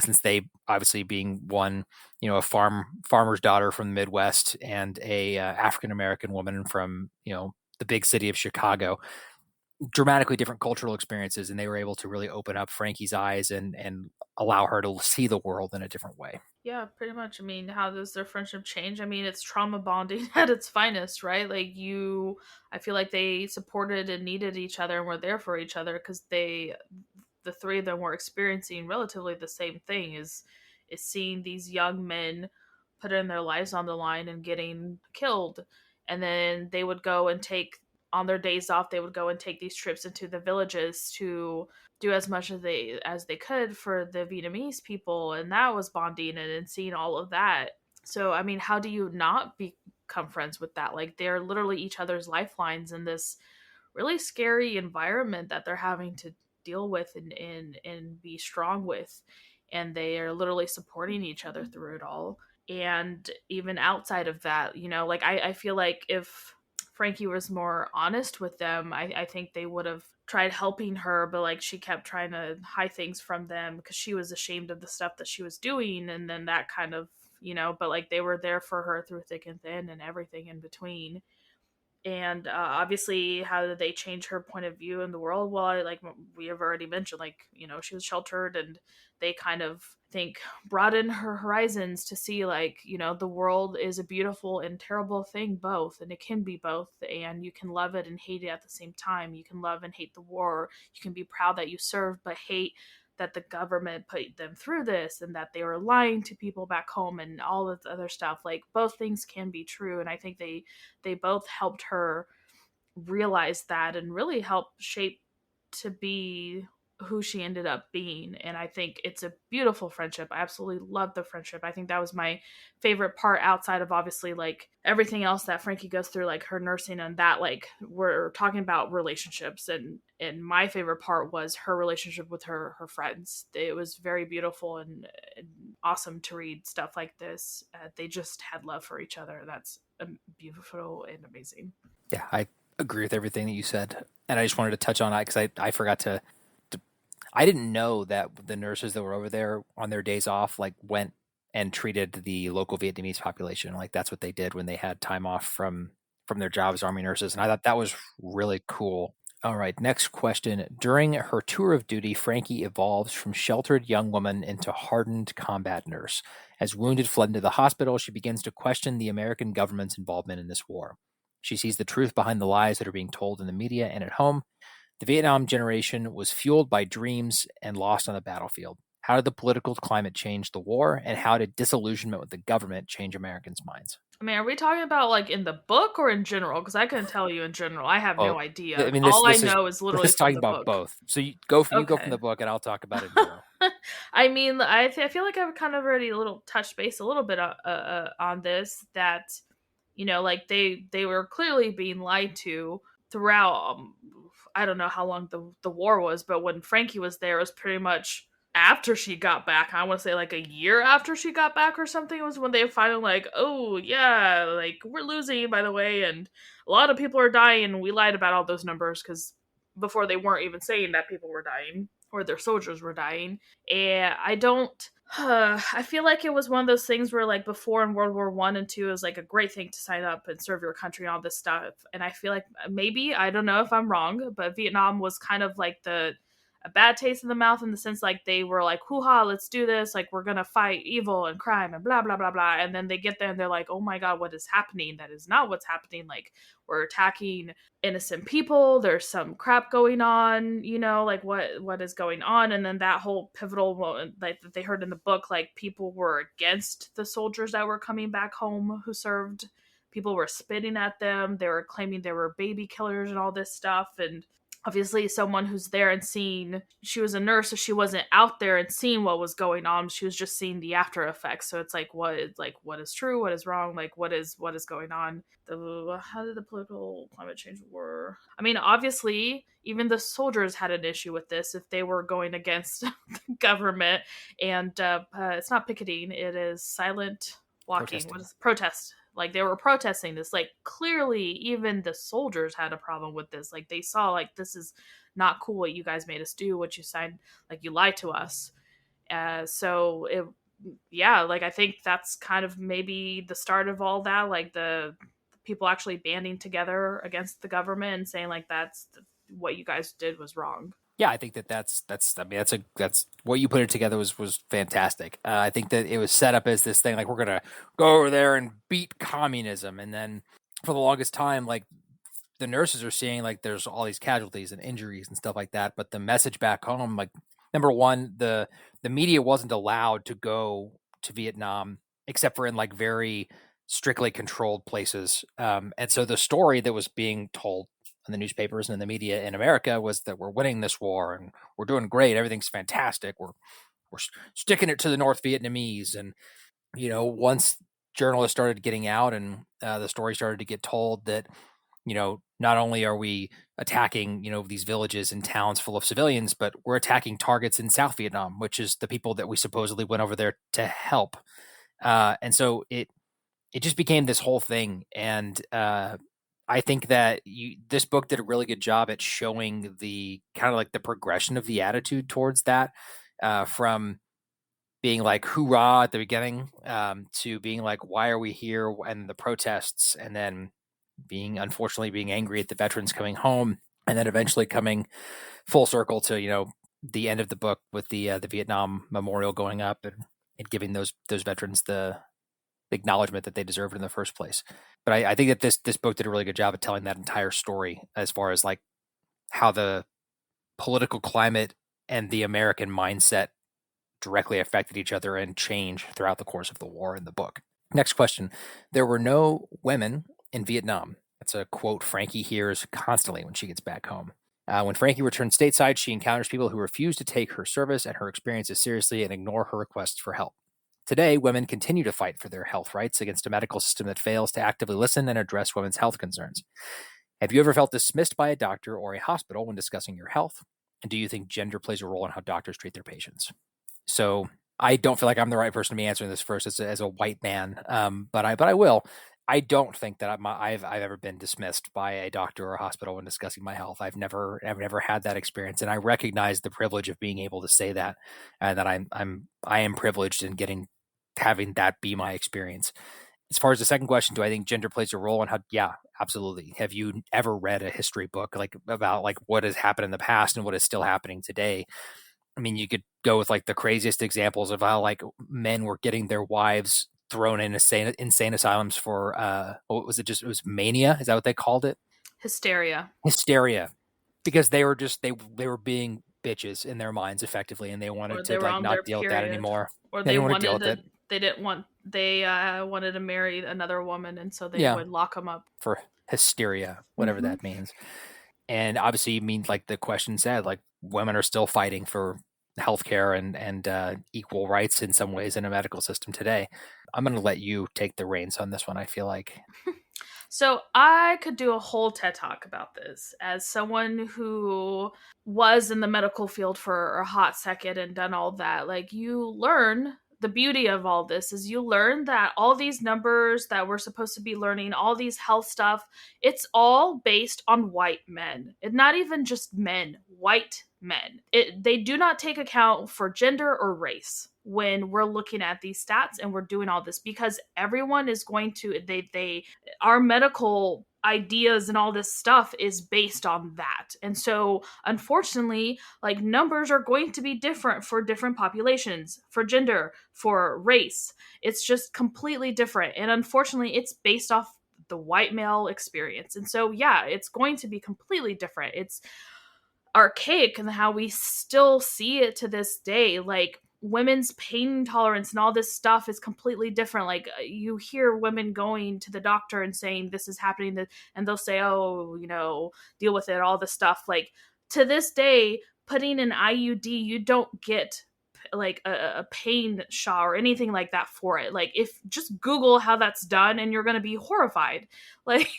since they obviously being one, a farmer's daughter from the Midwest and a African-American woman from, the big city of Chicago, dramatically different cultural experiences. And they were able to really open up Frankie's eyes and allow her to see the world in a different way. Yeah, pretty much. I mean, how does their friendship change? I mean, it's trauma bonding at its finest, right? Like I feel like they supported and needed each other and were there for each other because the three of them were experiencing relatively the same thing, is seeing these young men putting their lives on the line and getting killed. And then they would go and on their days off, they would go and take these trips into the villages to do as much as they could for the Vietnamese people, and that was bonding and seeing all of that. So I mean, how do you not become friends with that? Like, they're literally each other's lifelines in this really scary environment that they're having to deal with and be strong with, and they are literally supporting each other through it all. And even outside of that, like I feel like if Frankie was more honest with them, I think they would have tried helping her, but like she kept trying to hide things from them because she was ashamed of the stuff that she was doing. And then that kind of, but like they were there for her through thick and thin and everything in between. And obviously, how did they change her point of view in the world? Well, like we have already mentioned, like, she was sheltered, and they kind of, think, broaden her horizons to see, like, the world is a beautiful and terrible thing both, and it can be both, and you can love it and hate it at the same time. You can love and hate the war. You can be proud that you served, but hate that the government put them through this and that they were lying to people back home and all this other stuff. Like, both things can be true, and I think they both helped her realize that and really help shape to be who she ended up being. And I think it's a beautiful friendship. I absolutely love the friendship. I think that was my favorite part, outside of obviously like everything else that Frankie goes through, like her nursing and that. Like, we're talking about relationships, and my favorite part was her relationship with her friends. It was very beautiful, and awesome to read stuff like this. They just had love for each other. That's beautiful and amazing. Yeah, I agree with everything that you said. And I just wanted to touch on it because I forgot to. I didn't know that the nurses that were over there on their days off like went and treated the local Vietnamese population. Like that's what they did when they had time off from their jobs, Army nurses. And I thought that was really cool. All right, next question. During her tour of duty, Frankie evolves from sheltered young woman into hardened combat nurse. As wounded fled into the hospital, she begins to question the American government's involvement in this war. She sees the truth behind the lies that are being told in the media and at home. The Vietnam generation was fueled by dreams and lost on the battlefield. How did the political climate change the war, and how did disillusionment with the government change Americans' minds? I mean, are we talking about like in the book or in general? Because I couldn't tell you in general. I have no idea. I mean, All I know is literally talking from the about book. both. So you go from the book, and I'll talk about it in general. I mean, I feel like I've kind of already touched base a little bit on this. That like they were clearly being lied to throughout. I don't know how long the war was, but when Frankie was there, it was pretty much after she got back. I want to say like a year after she got back or something was when they finally like, oh yeah, like we're losing, by the way, and a lot of people are dying, and we lied about all those numbers because before they weren't even saying that people were dying or their soldiers were dying. And I feel like it was one of those things where like before in World War I and II, it was like a great thing to sign up and serve your country and all this stuff. And I feel like maybe, I don't know if I'm wrong, but Vietnam was kind of like a bad taste in the mouth in the sense like they were like, hoo-ha, let's do this. Like we're going to fight evil and crime and blah, blah, blah, blah. And then they get there and they're like, oh my God, what is happening? That is not what's happening. Like we're attacking innocent people. There's some crap going on, like what is going on. And then that whole pivotal moment like that they heard in the book, like people were against the soldiers that were coming back home who served. People were spitting at them. They were claiming they were baby killers and all this stuff. And obviously someone who's there and seeing, she was a nurse, so she wasn't out there and seeing what was going on. She was just seeing the after effects. So it's like what is true, what is wrong, like what is going on. How did the political climate change the war? I mean, obviously even the soldiers had an issue with this if they were going against the government. And it's not picketing, it is silent walking. What is protest? Like they were protesting this. Like clearly even the soldiers had a problem with this. Like they saw like this is not cool what you guys made us do, what you signed, like you lied to us. So it, yeah, like I think that's kind of maybe the start of all that. Like the people actually banding together against the government and saying like what you guys did was wrong. Yeah, I think that's what you put it together was fantastic. I think that it was set up as this thing like we're gonna go over there and beat communism, and then for the longest time, like the nurses are seeing like there's all these casualties and injuries and stuff like that. But the message back home, like number one, the media wasn't allowed to go to Vietnam except for in like very strictly controlled places, and so the story that was being told in the newspapers and in the media in America was that we're winning this war and we're doing great. Everything's fantastic. We're sticking it to the North Vietnamese. And, once journalists started getting out and the story started to get told that, not only are we attacking, these villages and towns full of civilians, but we're attacking targets in South Vietnam, which is the people that we supposedly went over there to help. And so it just became this whole thing. And, I think that this book did a really good job at showing the kind of like the progression of the attitude towards that, from being like hoorah at the beginning, to being like, why are we here? And the protests, and then unfortunately being angry at the veterans coming home, and then eventually coming full circle to, the end of the book with the Vietnam memorial going up and giving those veterans the acknowledgement that they deserved in the first place. But I think that this book did a really good job of telling that entire story as far as like how the political climate and the American mindset directly affected each other and changed throughout the course of the war in the book. Next question. There were no women in Vietnam. That's a quote Frankie hears constantly when she gets back home. When Frankie returns stateside, she encounters people who refuse to take her service and her experiences seriously and ignore her requests for help. Today, women continue to fight for their health rights against a medical system that fails to actively listen and address women's health concerns. Have you ever felt dismissed by a doctor or a hospital when discussing your health? And do you think gender plays a role in how doctors treat their patients? So I don't feel like I'm the right person to be answering this first as a white man, but I will. I don't think that I've ever been dismissed by a doctor or a hospital when discussing my health. I've never had that experience, and I recognize the privilege of being able to say that, and that I am privileged in having that be my experience. As far as the second question, do I think gender plays a role in how? Yeah, absolutely. Have you ever read a history book like about like what has happened in the past and what is still happening today? I mean, you could go with like the craziest examples of how like men were getting their wives thrown in insane asylums for what was it? Just it was mania. Is that what they called it? Hysteria. Hysteria, because they were just they were being bitches in their minds effectively, and they Or wanted they to were like on not their deal with that period. anymore. Or They they didn't want to deal wanted with to, it. they didn't want, they wanted to marry another woman, and so they Yeah, would lock them up. for hysteria, whatever that means. And obviously, you mean like the question said, like women are still fighting for healthcare and equal rights in some ways in a medical system today. I'm going to let you take the reins on this one. I feel like. So I could do a whole TED talk about this as someone who was in the medical field for a hot second and done all that. Like, you learn the beauty of all this is you learn that all these numbers that we're supposed to be learning, all these health stuff, it's all based on white men. It's not even just men, white men. They do not take account for gender or race when we're looking at these stats and we're doing all this, because everyone is going to they our medical ideas and all this stuff is based on that. And so unfortunately, like, numbers are going to be different for different populations, for gender, for race. It's just completely different, and unfortunately it's based off the white male experience. And so yeah, it's going to be completely different. It's archaic in how we still see it to this day. Like, women's pain tolerance and all this stuff is completely different. Like, you hear women going to the doctor and saying this is happening, and they'll say, oh, deal with it, all this stuff. Like, to this day, putting an IUD, you don't get like a pain shot or anything like that for it. Like, if just Google how that's done and you're going to be horrified. Like,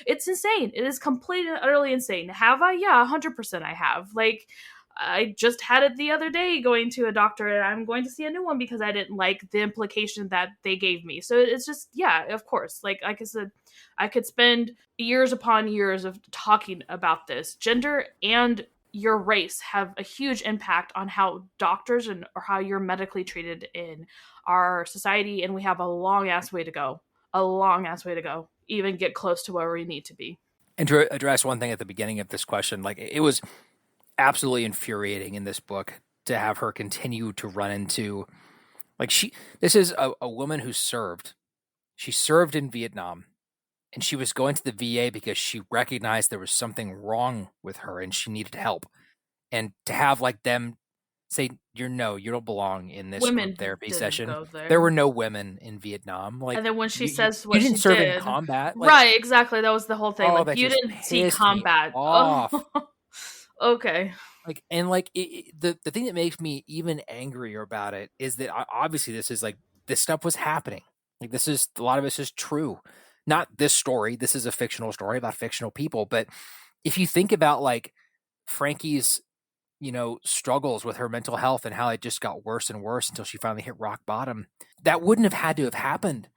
it's insane. It is completely and utterly insane. Have I? Yeah, 100% I have. Like, I just had it the other day going to a doctor, and I'm going to see a new one because I didn't like the implication that they gave me. So it's just, yeah, of course. Like I said, I could spend years upon years of talking about this. Gender and your race have a huge impact on how doctors or how you're medically treated in our society, and we have a long ass way to go. A long ass way to go. Even get close to where we need to be. And to address one thing at the beginning of this question, like it was absolutely infuriating in this book to have her continue to run into like this is a woman who she served in Vietnam, and she was going to the VA because she recognized there was something wrong with her and she needed help. And to have like them say, you don't belong in this Women group therapy didn't session. go there. There were no women in Vietnam. Like, and then when she you says what didn't she serve did, in combat, like, right? Exactly. That was the whole thing. oh, Like, that you just didn't see pissed me combat. off. Oh, okay. Like, and like the thing that makes me even angrier about it is that obviously this stuff was happening. Like, a lot of this is true. Not this story. This is a fictional story about fictional people. But if you think about like Frankie's, struggles with her mental health and how it just got worse and worse until she finally hit rock bottom, that wouldn't have had to have happened.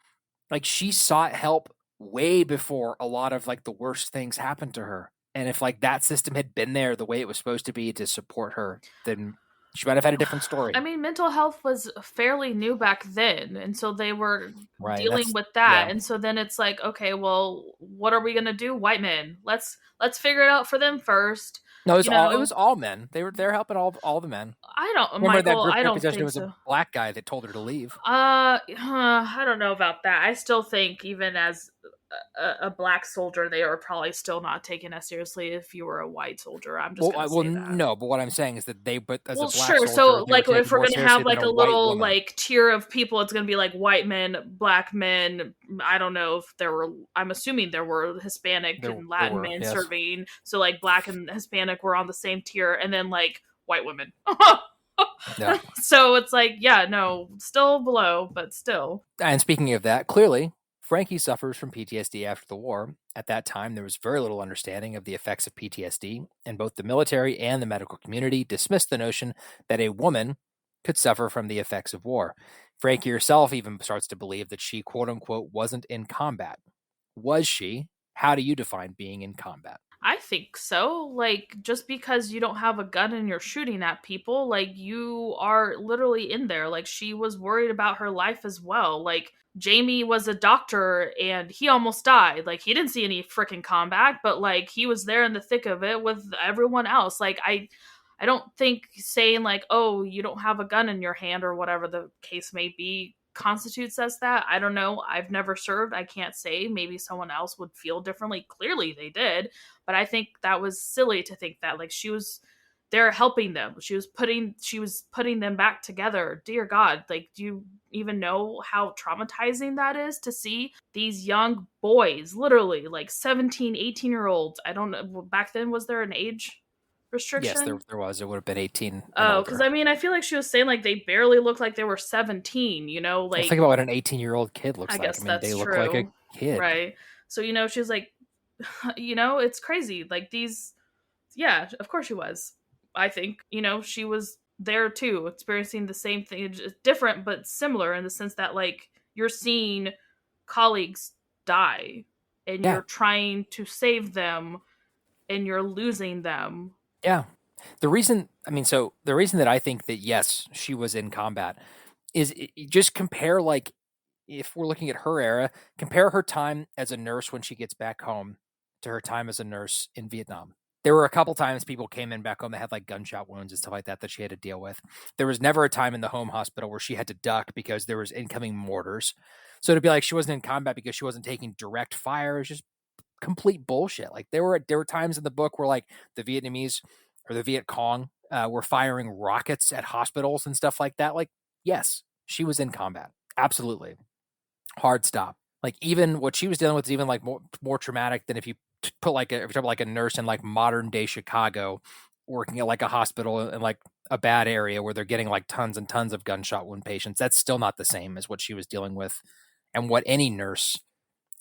Like, she sought help way before a lot of like the worst things happened to her. And if like that system had been there the way it was supposed to be to support her, then she might have had a different story. I mean, mental health was fairly new back then, and so they were Right, dealing with that. yeah. And so then it's like, okay, well, what are we gonna do? White men. Let's figure it out for them first. No, it was all men. They're helping all the men. I don't, Remember Michael. that group I don't possession think was so. a black guy that told her to leave. I don't know about that. I still think even as a black soldier, they are probably still not taken as seriously if you were a white soldier. I'm just gonna say that. No, but what I'm saying is that but as a black sure. soldier, So, they were like, taken if we're more gonna seriously have like than a white little woman. like tier of people, it's gonna be like white men, black men. I don't know if there were. I'm assuming there were Hispanic and Latin men yes. serving. So like black and Hispanic were on the same tier, and then like white women. Yeah. So it's like, yeah, no, still below, but still. And speaking of that, clearly, Frankie suffers from PTSD after the war. At that time, there was very little understanding of the effects of PTSD, and both the military and the medical community dismissed the notion that a woman could suffer from the effects of war. Frankie herself even starts to believe that she, quote unquote, wasn't in combat. Was she? How do you define being in combat? I think so. Like, just because you don't have a gun and you're shooting at people, like, you are literally in there. Like, she was worried about her life as well. Like, Jamie was a doctor and he almost died. Like, he didn't see any freaking combat, but, like, he was there in the thick of it with everyone else. Like, I don't think saying, like, oh, you don't have a gun in your hand or whatever the case may be constitutes as that. I don't know. I've never served. I can't say. Maybe someone else would feel differently. Clearly they did. But I think that was silly to think that. Like, she was there helping them. She was putting them back together. Dear God, like, do you even know how traumatizing that is to see these young boys, literally like 17, 18-year-olds. I don't know. Back then, was there an age restriction? Yes, there was. It would have been 18 and Oh, because older. I mean, I feel like she was saying like they barely looked like they were 17. You know, Well, like, think about what an 18-year-old kid looks I like. guess I mean, they that's look like a true, kid. right? So, you know, she's like, you know, it's crazy. Like, these, yeah, of course she was. I think, you know, she was there too, experiencing the same thing, just different but similar in the sense that, like, you're seeing colleagues die and Yeah. you're trying to save them and you're losing them. Yeah. The reason that I think that, yes, she was in combat is just compare, like, if we're looking at her era, compare her time as a nurse when she gets back home to her time as a nurse in Vietnam. There were a couple times people came in back home that had like gunshot wounds and stuff like that she had to deal with. There was never a time in the home hospital where she had to duck because there was incoming mortars. So to be like she wasn't in combat because she wasn't taking direct fire is just complete bullshit. Like there were times in the book where like the Vietnamese or the Viet Cong were firing rockets at hospitals and stuff like that. Like, yes, she was in combat. Absolutely. Hard stop. Like even what she was dealing with is even like more traumatic than if you put like if you're talking like a nurse in like modern day Chicago working at like a hospital in like a bad area where they're getting like tons and tons of gunshot wound patients. That's still not the same as what she was dealing with and what any nurse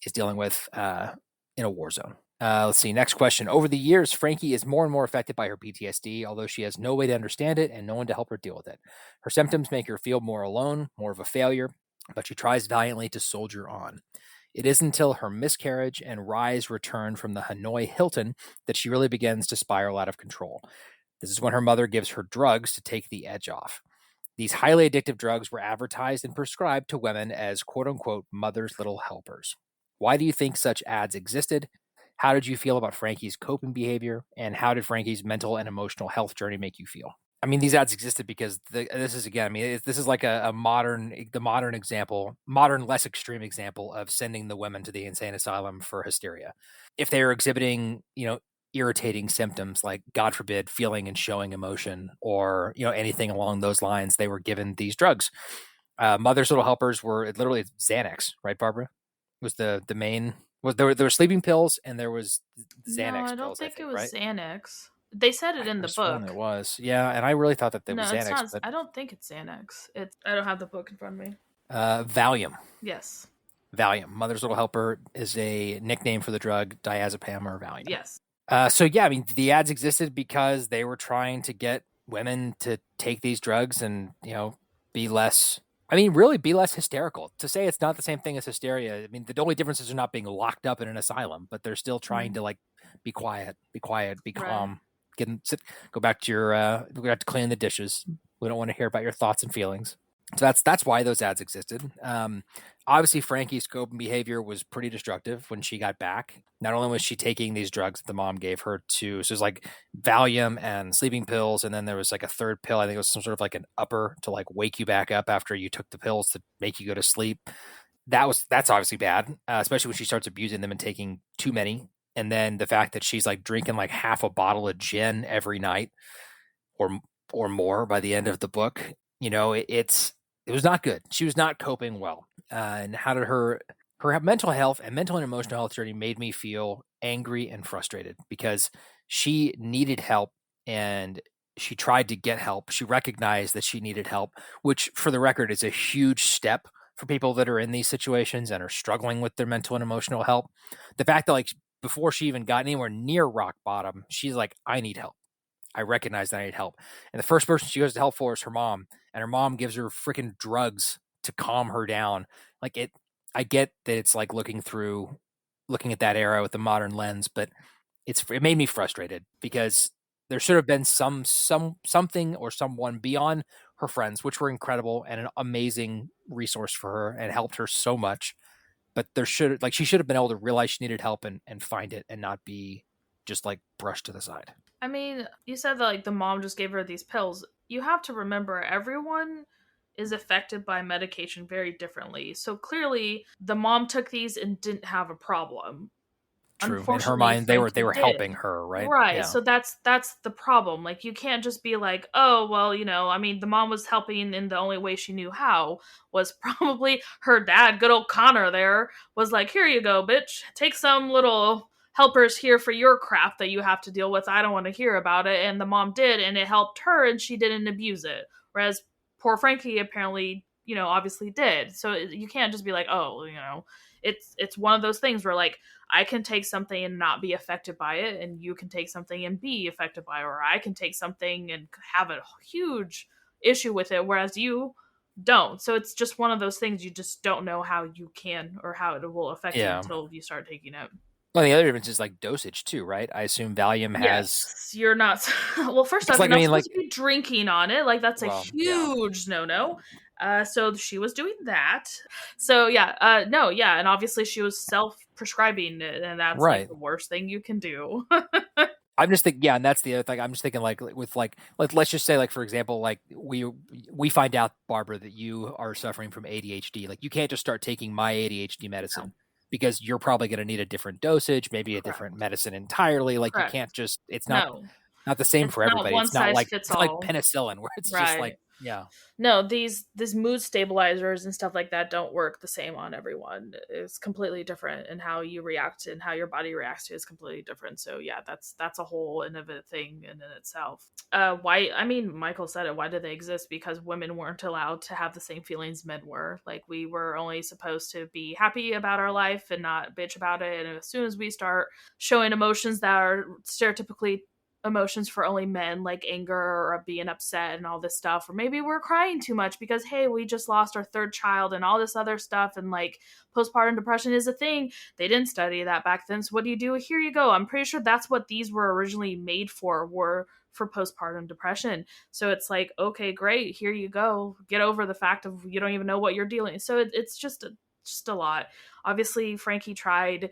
is dealing with in a war zone. Let's see. Next question. Over the years, Frankie is more and more affected by her PTSD, although she has no way to understand it and no one to help her deal with it. Her symptoms make her feel more alone, more of a failure, but she tries valiantly to soldier on. It is until her miscarriage and Rye's return from the Hanoi Hilton that she really begins to spiral out of control. This is when her mother gives her drugs to take the edge off. These highly addictive drugs were advertised and prescribed to women as quote unquote mother's little helpers. Why do you think such ads existed? How did you feel about Frankie's coping behavior? And how did Frankie's mental and emotional health journey make you feel? I mean, these ads existed because this is, again, I mean, this is like the modern example, modern, less extreme example of sending the women to the insane asylum for hysteria. If they were exhibiting, irritating symptoms like, God forbid, feeling and showing emotion or, anything along those lines, they were given these drugs. Mother's Little Helpers were literally Xanax, right, Barbara? Was the main, was there were sleeping pills and there was Xanax No, I don't pills, I think it think, was right? Xanax. They said it I in could the have sworn book. it was. Yeah, and I really thought that it was No, it's Xanax, not. but I don't think it's Xanax. It's. I don't have the book in front of me. Valium. Yes. Valium. Mother's Little Helper is a nickname for the drug diazepam or Valium. Yes. So yeah, I mean, the ads existed because they were trying to get women to take these drugs and be less. I mean, really be less hysterical. To say it's not the same thing as hysteria. I mean, the only difference is they're not being locked up in an asylum, but they're still trying to like be quiet, be calm, go back to your, go back to cleaning the dishes. We don't want to hear about your thoughts and feelings. So that's why those ads existed. Obviously, Frankie's coping behavior was pretty destructive when she got back. Not only was she taking these drugs that the mom gave her so it was like Valium and sleeping pills, and then there was like a third pill. I think it was some sort of like an upper to like wake you back up after you took the pills to make you go to sleep. That's obviously bad, especially when she starts abusing them and taking too many. And then the fact that she's like drinking like half a bottle of gin every night, or more by the end of the book. It was not good. She was not coping well. And how did her mental health and mental and emotional health journey made me feel angry and frustrated because she needed help and she tried to get help. She recognized that she needed help, which for the record is a huge step for people that are in these situations and are struggling with their mental and emotional health. The fact that like before she even got anywhere near rock bottom, she's like, I need help. I recognize that I need help. And the first person she goes to help for is her mom. and her mom gives her freaking drugs to calm her down. Like I get that it's like looking at that era with the modern lens, but it made me frustrated because there should have been something or someone beyond her friends, which were incredible and an amazing resource for her and helped her so much. But she should have been able to realize she needed help and find it and not be just like brushed to the side. I mean, you said that like the mom just gave her these pills. You have to remember everyone is affected by medication very differently. So clearly the mom took these and didn't have a problem. True. In her mind, they were helping her, right? Right. Yeah. So that's the problem. Like you can't just be like, oh well, I mean, the mom was helping in the only way she knew how was probably her dad, good old Connor there, was like, here you go, bitch. Take some little helpers here for your crap that you have to deal with. I don't want to hear about it. And the mom did, and it helped her and she didn't abuse it. Whereas poor Frankie apparently, obviously did. So you can't just be like, oh, it's one of those things where like I can take something and not be affected by it, and you can take something and be affected by it, or I can take something and have a huge issue with it, whereas you don't. So it's just one of those things you just don't know how you can or how it will affect you until you start taking it. Well, the other difference is like dosage too, right? I assume Valium has. Yes, you're not. Well, first off, you're not supposed to be drinking on it. Like that's a huge no-no. So she was doing that. So yeah, no, yeah, and obviously she was self-prescribing it, and that's like the worst thing you can do. I'm just thinking, and that's the other thing. I'm just thinking, like with let's just say, like for example, like we find out, Barbara, that you are suffering from ADHD. Like you can't just start taking my ADHD medicine. No. Because you're probably going to need a different dosage, maybe a different medicine entirely. Like you can't just, it's not the same for everybody. It's not like penicillin where it's just like, No, these mood stabilizers and stuff like that don't work the same on everyone. It's completely different, and how you react and how your body reacts to it is completely different. So yeah, that's a whole innovative thing in itself. Why? I mean, Michael said it. Why did they exist? Because women weren't allowed to have the same feelings men were. Like we were only supposed to be happy about our life and not bitch about it. And as soon as we start showing emotions that are stereotypically emotions for only men, like anger or being upset and all this stuff, or maybe we're crying too much because hey, we just lost our third child and all this other stuff, and like postpartum depression is a thing. They didn't study that back then, so what do? Here you go. I'm pretty sure that's what these were originally made for, were for postpartum depression. So it's like, okay, great, here you go, get over the fact of you don't even know what you're dealing. So it's just a lot. Obviously Frankie tried.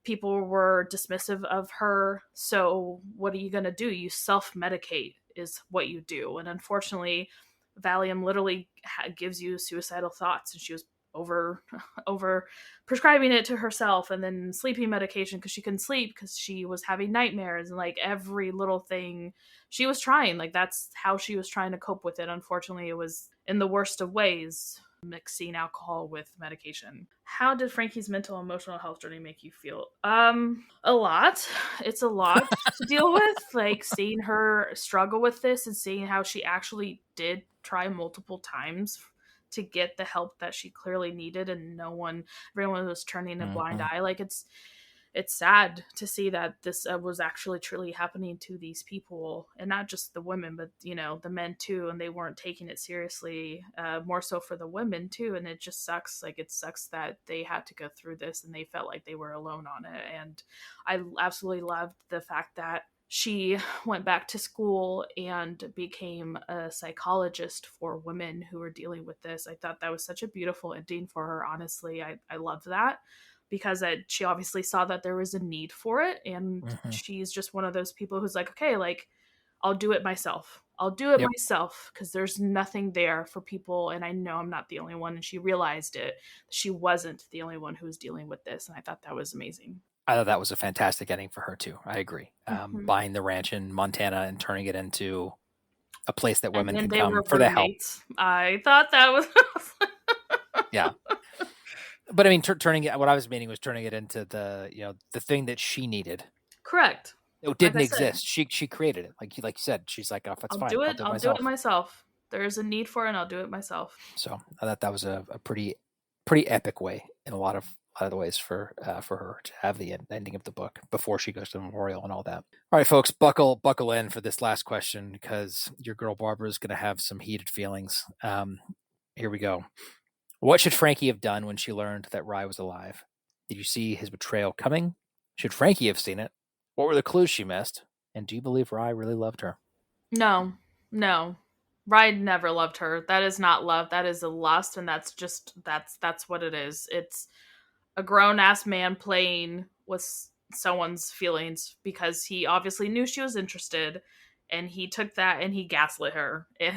People were dismissive of her. So what are you going to do? You self-medicate is what you do. And unfortunately, Valium literally gives you suicidal thoughts. And she was over prescribing it to herself, and then sleeping medication because she couldn't sleep because she was having nightmares, and like every little thing she was trying. Like that's how she was trying to cope with it. Unfortunately, it was in the worst of ways, mixing alcohol with medication. How did Frankie's mental and emotional health journey make you feel? A lot. It's a lot to deal with. Like seeing her struggle with this and seeing how she actually did try multiple times to get the help that she clearly needed, and everyone was turning a blind eye. Like it's sad to see that this was actually truly happening to these people, and not just the women, but the men too, and they weren't taking it seriously, more so for the women too. And it just sucks. Like it sucks that they had to go through this and they felt like they were alone on it. And I absolutely loved the fact that she went back to school and became a psychologist for women who were dealing with this. I thought that was such a beautiful ending for her. Honestly, I loved that, because she obviously saw that there was a need for it. And she's just one of those people who's like, okay, like I'll do it myself. I'll do it myself, because there's nothing there for people. And I know I'm not the only one. And she realized it. She wasn't the only one who was dealing with this. And I thought that was amazing. I thought that was a fantastic ending for her too. I agree. Buying the ranch in Montana and turning it into a place that women can come for the help. I thought that was yeah. But I mean, turning it. What I was meaning was turning it into the thing that she needed. Correct. It didn't exist. She created it. Like you said, she's like, oh, that's fine. I'll do it myself. There's a need for it, and I'll do it myself. So I thought that was a pretty epic way in a lot of lot of the ways for her to have the ending of the book before she goes to the memorial and all that. All right, folks, buckle in for this last question because your girl Barbara is going to have some heated feelings. Here we go. What should Frankie have done when she learned that Rye was alive? Did you see his betrayal coming? Should Frankie have seen it? What were the clues she missed? And do you believe Rye really loved her? No. Rye never loved her. That is not love. That is a lust, and that's what it is. It's a grown-ass man playing with someone's feelings because he obviously knew she was interested, and he took that and he gaslit her. And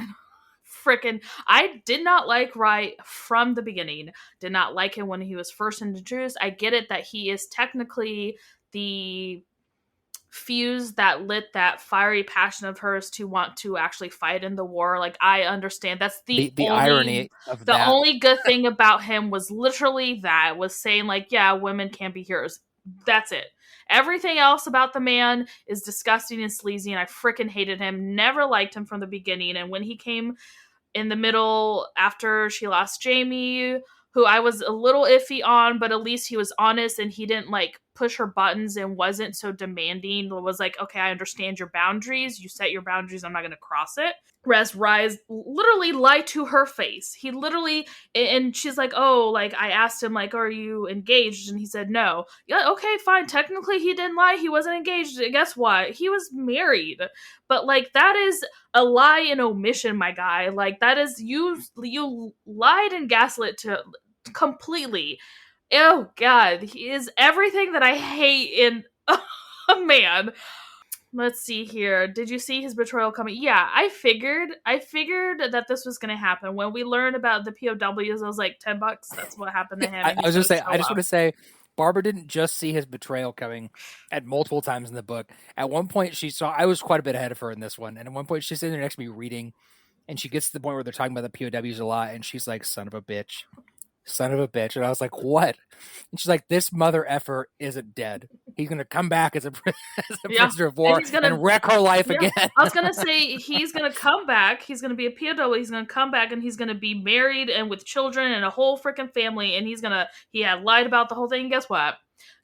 freaking, I did not like Rye from the beginning. Did not like him when he was first introduced. I get it that he is technically the fuse that lit that fiery passion of hers to want to actually fight in the war. Like, I understand. That's the only, irony of the that. only good thing about him was literally that, was saying like, yeah, women can be heroes. That's it. Everything else about the man is disgusting and sleazy, and I freaking hated him. Never liked him from the beginning. And when he came in the middle after she lost Jamie, who I was a little iffy on, but at least he was honest and he didn't like push her buttons and wasn't so demanding. It was like, okay, I understand your boundaries. You set your boundaries. I'm not going to cross it. Whereas Rise literally lied to her face. He literally, and she's like, oh, like I asked him, like, are you engaged? And he said no. Yeah, okay, fine. Technically, he didn't lie. He wasn't engaged. Guess what? He was married. But like, that is a lie in omission, my guy. Like, that is, you lied and gaslit to completely. Oh God, he is everything that I hate in a man. Let's see here. Did you see his betrayal coming? Yeah, I figured that this was going to happen. When we learned about the POWs, I was like, $10. That's what happened to him. I was just saying. I just want to say, Barbara didn't just see his betrayal coming at multiple times in the book. At one point, she saw. I was quite a bit ahead of her in this one, and at one point, she's sitting there next to me reading, and she gets to the point where they're talking about the POWs a lot, and she's like, "Son of a bitch." And I was like, what? And she's like, this mother effer isn't dead. He's going to come back as a prisoner of war and wreck her life again. I was going to say, he's going to come back. He's going to be a POW. He's going to come back and he's going to be married and with children and a whole freaking family. And he had lied about the whole thing. Guess what?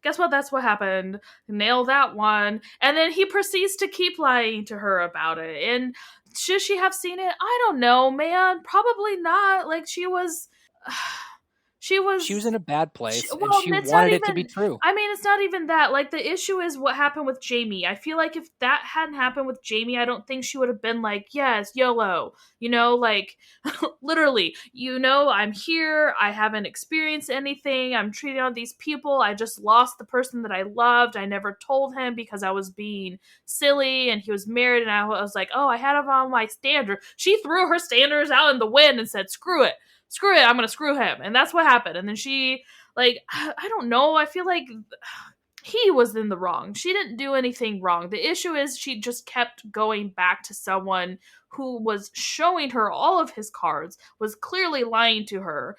That's what happened. Nail that one. And then he proceeds to keep lying to her about it. And should she have seen it? I don't know, man. Probably not. Like, she was in a bad place, and she wanted it to be true. I mean, it's not even that. Like, the issue is what happened with Jamie. I feel like if that hadn't happened with Jamie, I don't think she would have been like, yes, YOLO. You know, like, literally, you know, I'm here. I haven't experienced anything. I'm treating all these people. I just lost the person that I loved. I never told him because I was being silly, and he was married, and I was like, oh, I had him on my standard. She threw her standards out in the wind and said, screw it, I'm gonna screw him. And that's what happened. And then she, like, I don't know, I feel like he was in the wrong. She didn't do anything wrong. The issue is she just kept going back to someone who was showing her all of his cards, was clearly lying to her,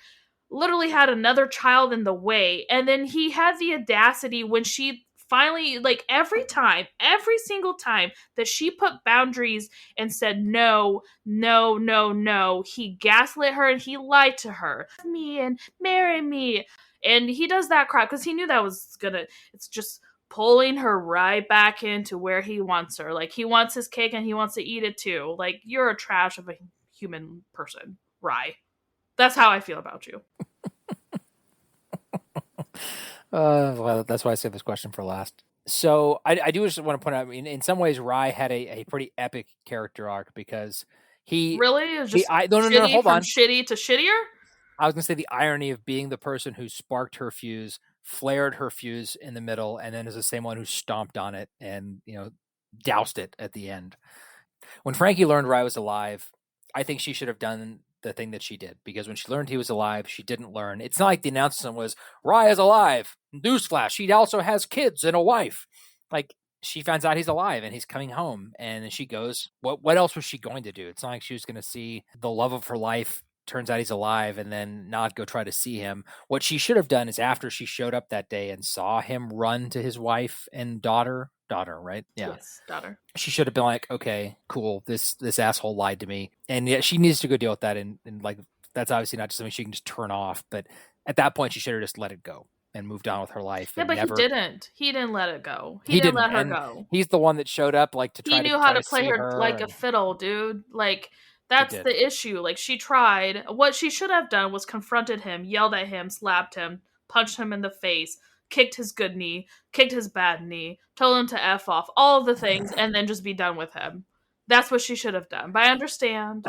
literally had another child in the way. And then he had the audacity when she finally, like, every single time that she put boundaries and said no, he gaslit her and he lied to her. Me and marry me. And he does that crap because he knew that was it's just pulling her right back into where he wants her. Like, he wants his cake and he wants to eat it too. Like, you're a trash of a human person, Rye. That's how I feel about you. Well, that's why I saved this question for last. So I do just want to point out, I mean, in some ways, Rye had a pretty epic character arc because he really is just no, hold on, shitty to shittier. I was going to say the irony of being the person who sparked her fuse, flared her fuse in the middle, and then is the same one who stomped on it and, you know, doused it at the end. When Frankie learned Rye was alive, I think she should have done the thing that she did, because when she learned he was alive, she didn't learn. It's not like the announcement was, Rye is alive. Newsflash, he also has kids and a wife. Like, she finds out he's alive and he's coming home, and then she goes, what else was she going to do? It's not like she was going to see the love of her life, turns out he's alive, and then not go try to see him. What she should have done is, after she showed up that day and saw him run to his wife and daughter, right? Yeah. Yes, daughter. She should have been like, okay, cool, this asshole lied to me. And yeah, she needs to go deal with that. And like, that's obviously not just something she can just turn off. But at that point, she should have just let it go. and moved on with her life. Yeah, And but never, he didn't. He didn't let it go. he Didn't didn't. let her And go. he's the one that showed up like to He try knew how to to play see her like a and fiddle, dude. Like, he that's did. the issue. Like, she tried. What she should have done was confronted him, yelled at him, slapped him, punched him in the face, kicked his good knee, kicked his bad knee, told him to F off, all of the things, and then just be done with him. That's what she should have done. But I understand.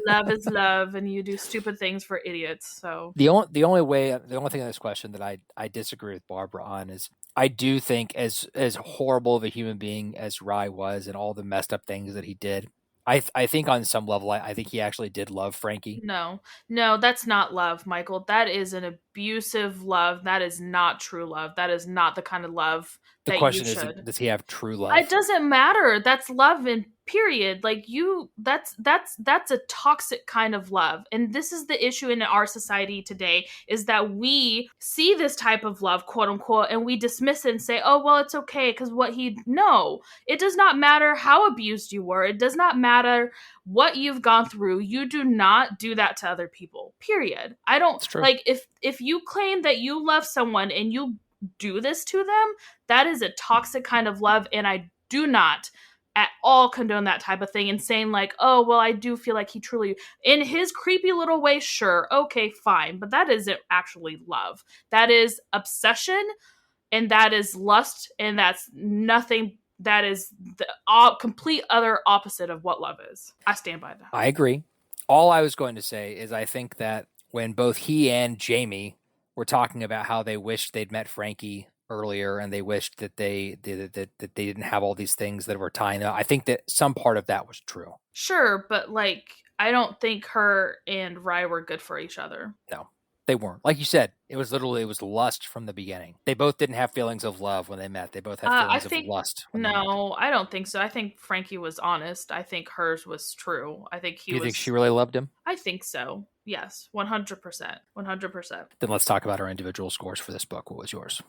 Love is love, and you do stupid things for idiots. So The only thing in this question that I disagree with Barbara on is I do think as horrible of a human being as Rye was and all the messed up things that he did, I think on some level I think he actually did love Frankie. no, that's not love, Michael. That is an abusive love. That is not true love. That is not the kind of love The that you question is, should. does he have true love? It doesn't matter. That's love in period. Like, that's a toxic kind of love. And this is the issue in our society today, is that we see this type of love, quote unquote, and we dismiss it and say, oh, well, it's okay because no, it does not matter how abused you were. It does not matter what you've gone through. You do not do that to other people, period. I don't, It's true. like, if you claim that you love someone and you do this to them, that is a toxic kind of love, and I do not at all condone that type of thing. And saying like, oh, well, I do feel like he truly, in his creepy little way, sure, okay, fine, but that isn't actually love. That is obsession, and that is lust, and that's nothing. That is the complete other opposite of what love is. I stand by that. I agree. All I was going to say is I think that when both he and Jamie were talking about how they wished they'd met Frankie earlier and they wished that they didn't have all these things that were tying them, I think that some part of that was true. Sure, but like, I don't think her and Rye were good for each other. No, they weren't. Like you said, it was lust from the beginning. They both didn't have feelings of love when they met. They both had feelings of lust. No, I don't think so. I think Frankie was honest. I think hers was true. I think Do you think she really loved him? I think so. Yes, 100%. 100%. Then let's talk about our individual scores for this book. What was yours?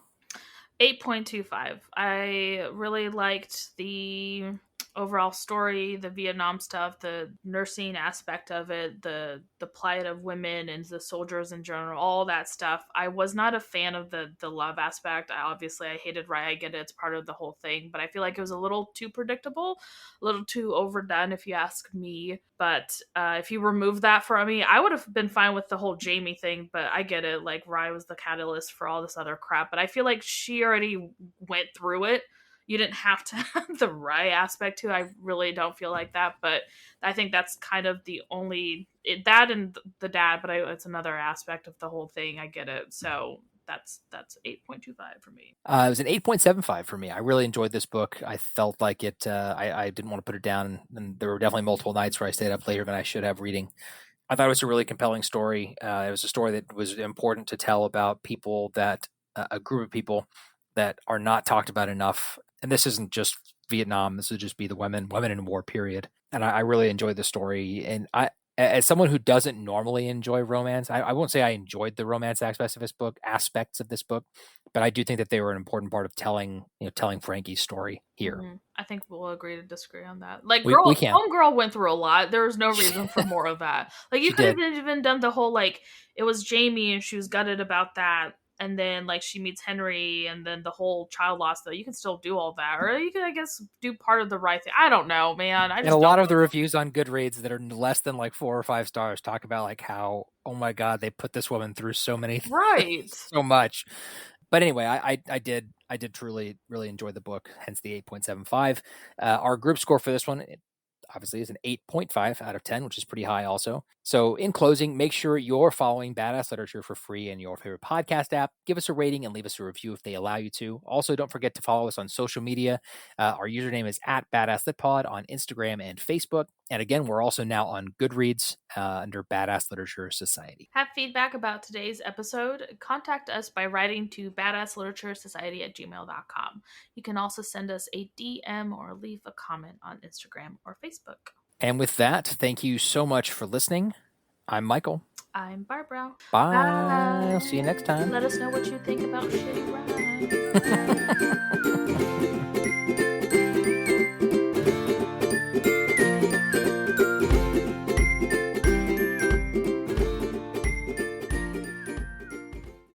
8.25. I really liked the overall story, the Vietnam stuff, the nursing aspect of it, the plight of women and the soldiers in general, all that stuff. I was not a fan of the love aspect. I hated Rye. I get it. It's part of the whole thing, but I feel like it was a little too predictable, a little too overdone if you ask me. But if you remove that from me, I would have been fine with the whole Jamie thing, but I get it. Like, Rye was the catalyst for all this other crap, but I feel like she already went through it. You didn't have to have the Rye aspect too. I really don't feel like that, but I think that's kind of the only that and the dad. But it's another aspect of the whole thing. I get it. So that's 8.25 for me. It was an 8.75 for me. I really enjoyed this book. I felt like it. I didn't want to put it down, and there were definitely multiple nights where I stayed up later than I should have reading. I thought it was a really compelling story. It was a story that was important to tell about people that a group of people that are not talked about enough. And this isn't just Vietnam. This would just be the women in war period. And I really enjoyed the story. And as someone who doesn't normally enjoy romance, I won't say I enjoyed the romance aspects of this book, but I do think that they were an important part of telling Frankie's story here. Mm-hmm. I think we'll agree to disagree on that. Like, we can. Homegirl went through a lot. There was no reason for more of that. Like, you could have even done the whole, like, it was Jamie and she was gutted about that. And then, like, she meets Henry, and then the whole child loss, though. You can still do all that. Or you could, I guess, do part of the right thing. I don't know, man. And a lot of the reviews on Goodreads that are less than, like, 4 or 5 stars talk about, like, how, oh, my God, they put this woman through so many things. Right. So much. But anyway, I did truly, really enjoy the book, hence the 8.75. Our group score for this one, obviously, is an 8.5 out of 10, which is pretty high also. So in closing, make sure you're following Badass Literature for free in your favorite podcast app. Give us a rating and leave us a review if they allow you to. Also, don't forget to follow us on social media. Our username is @BadassLitPod on Instagram and Facebook. And again, we're also now on Goodreads under Badass Literature Society. Have feedback about today's episode? Contact us by writing to badassliteraturesociety@gmail.com. You can also send us a DM or leave a comment on Instagram or Facebook. And with that, thank you so much for listening. I'm Michael. I'm Barbara. Bye. I'll see you next time. Let us know what you think about Shitty Rye.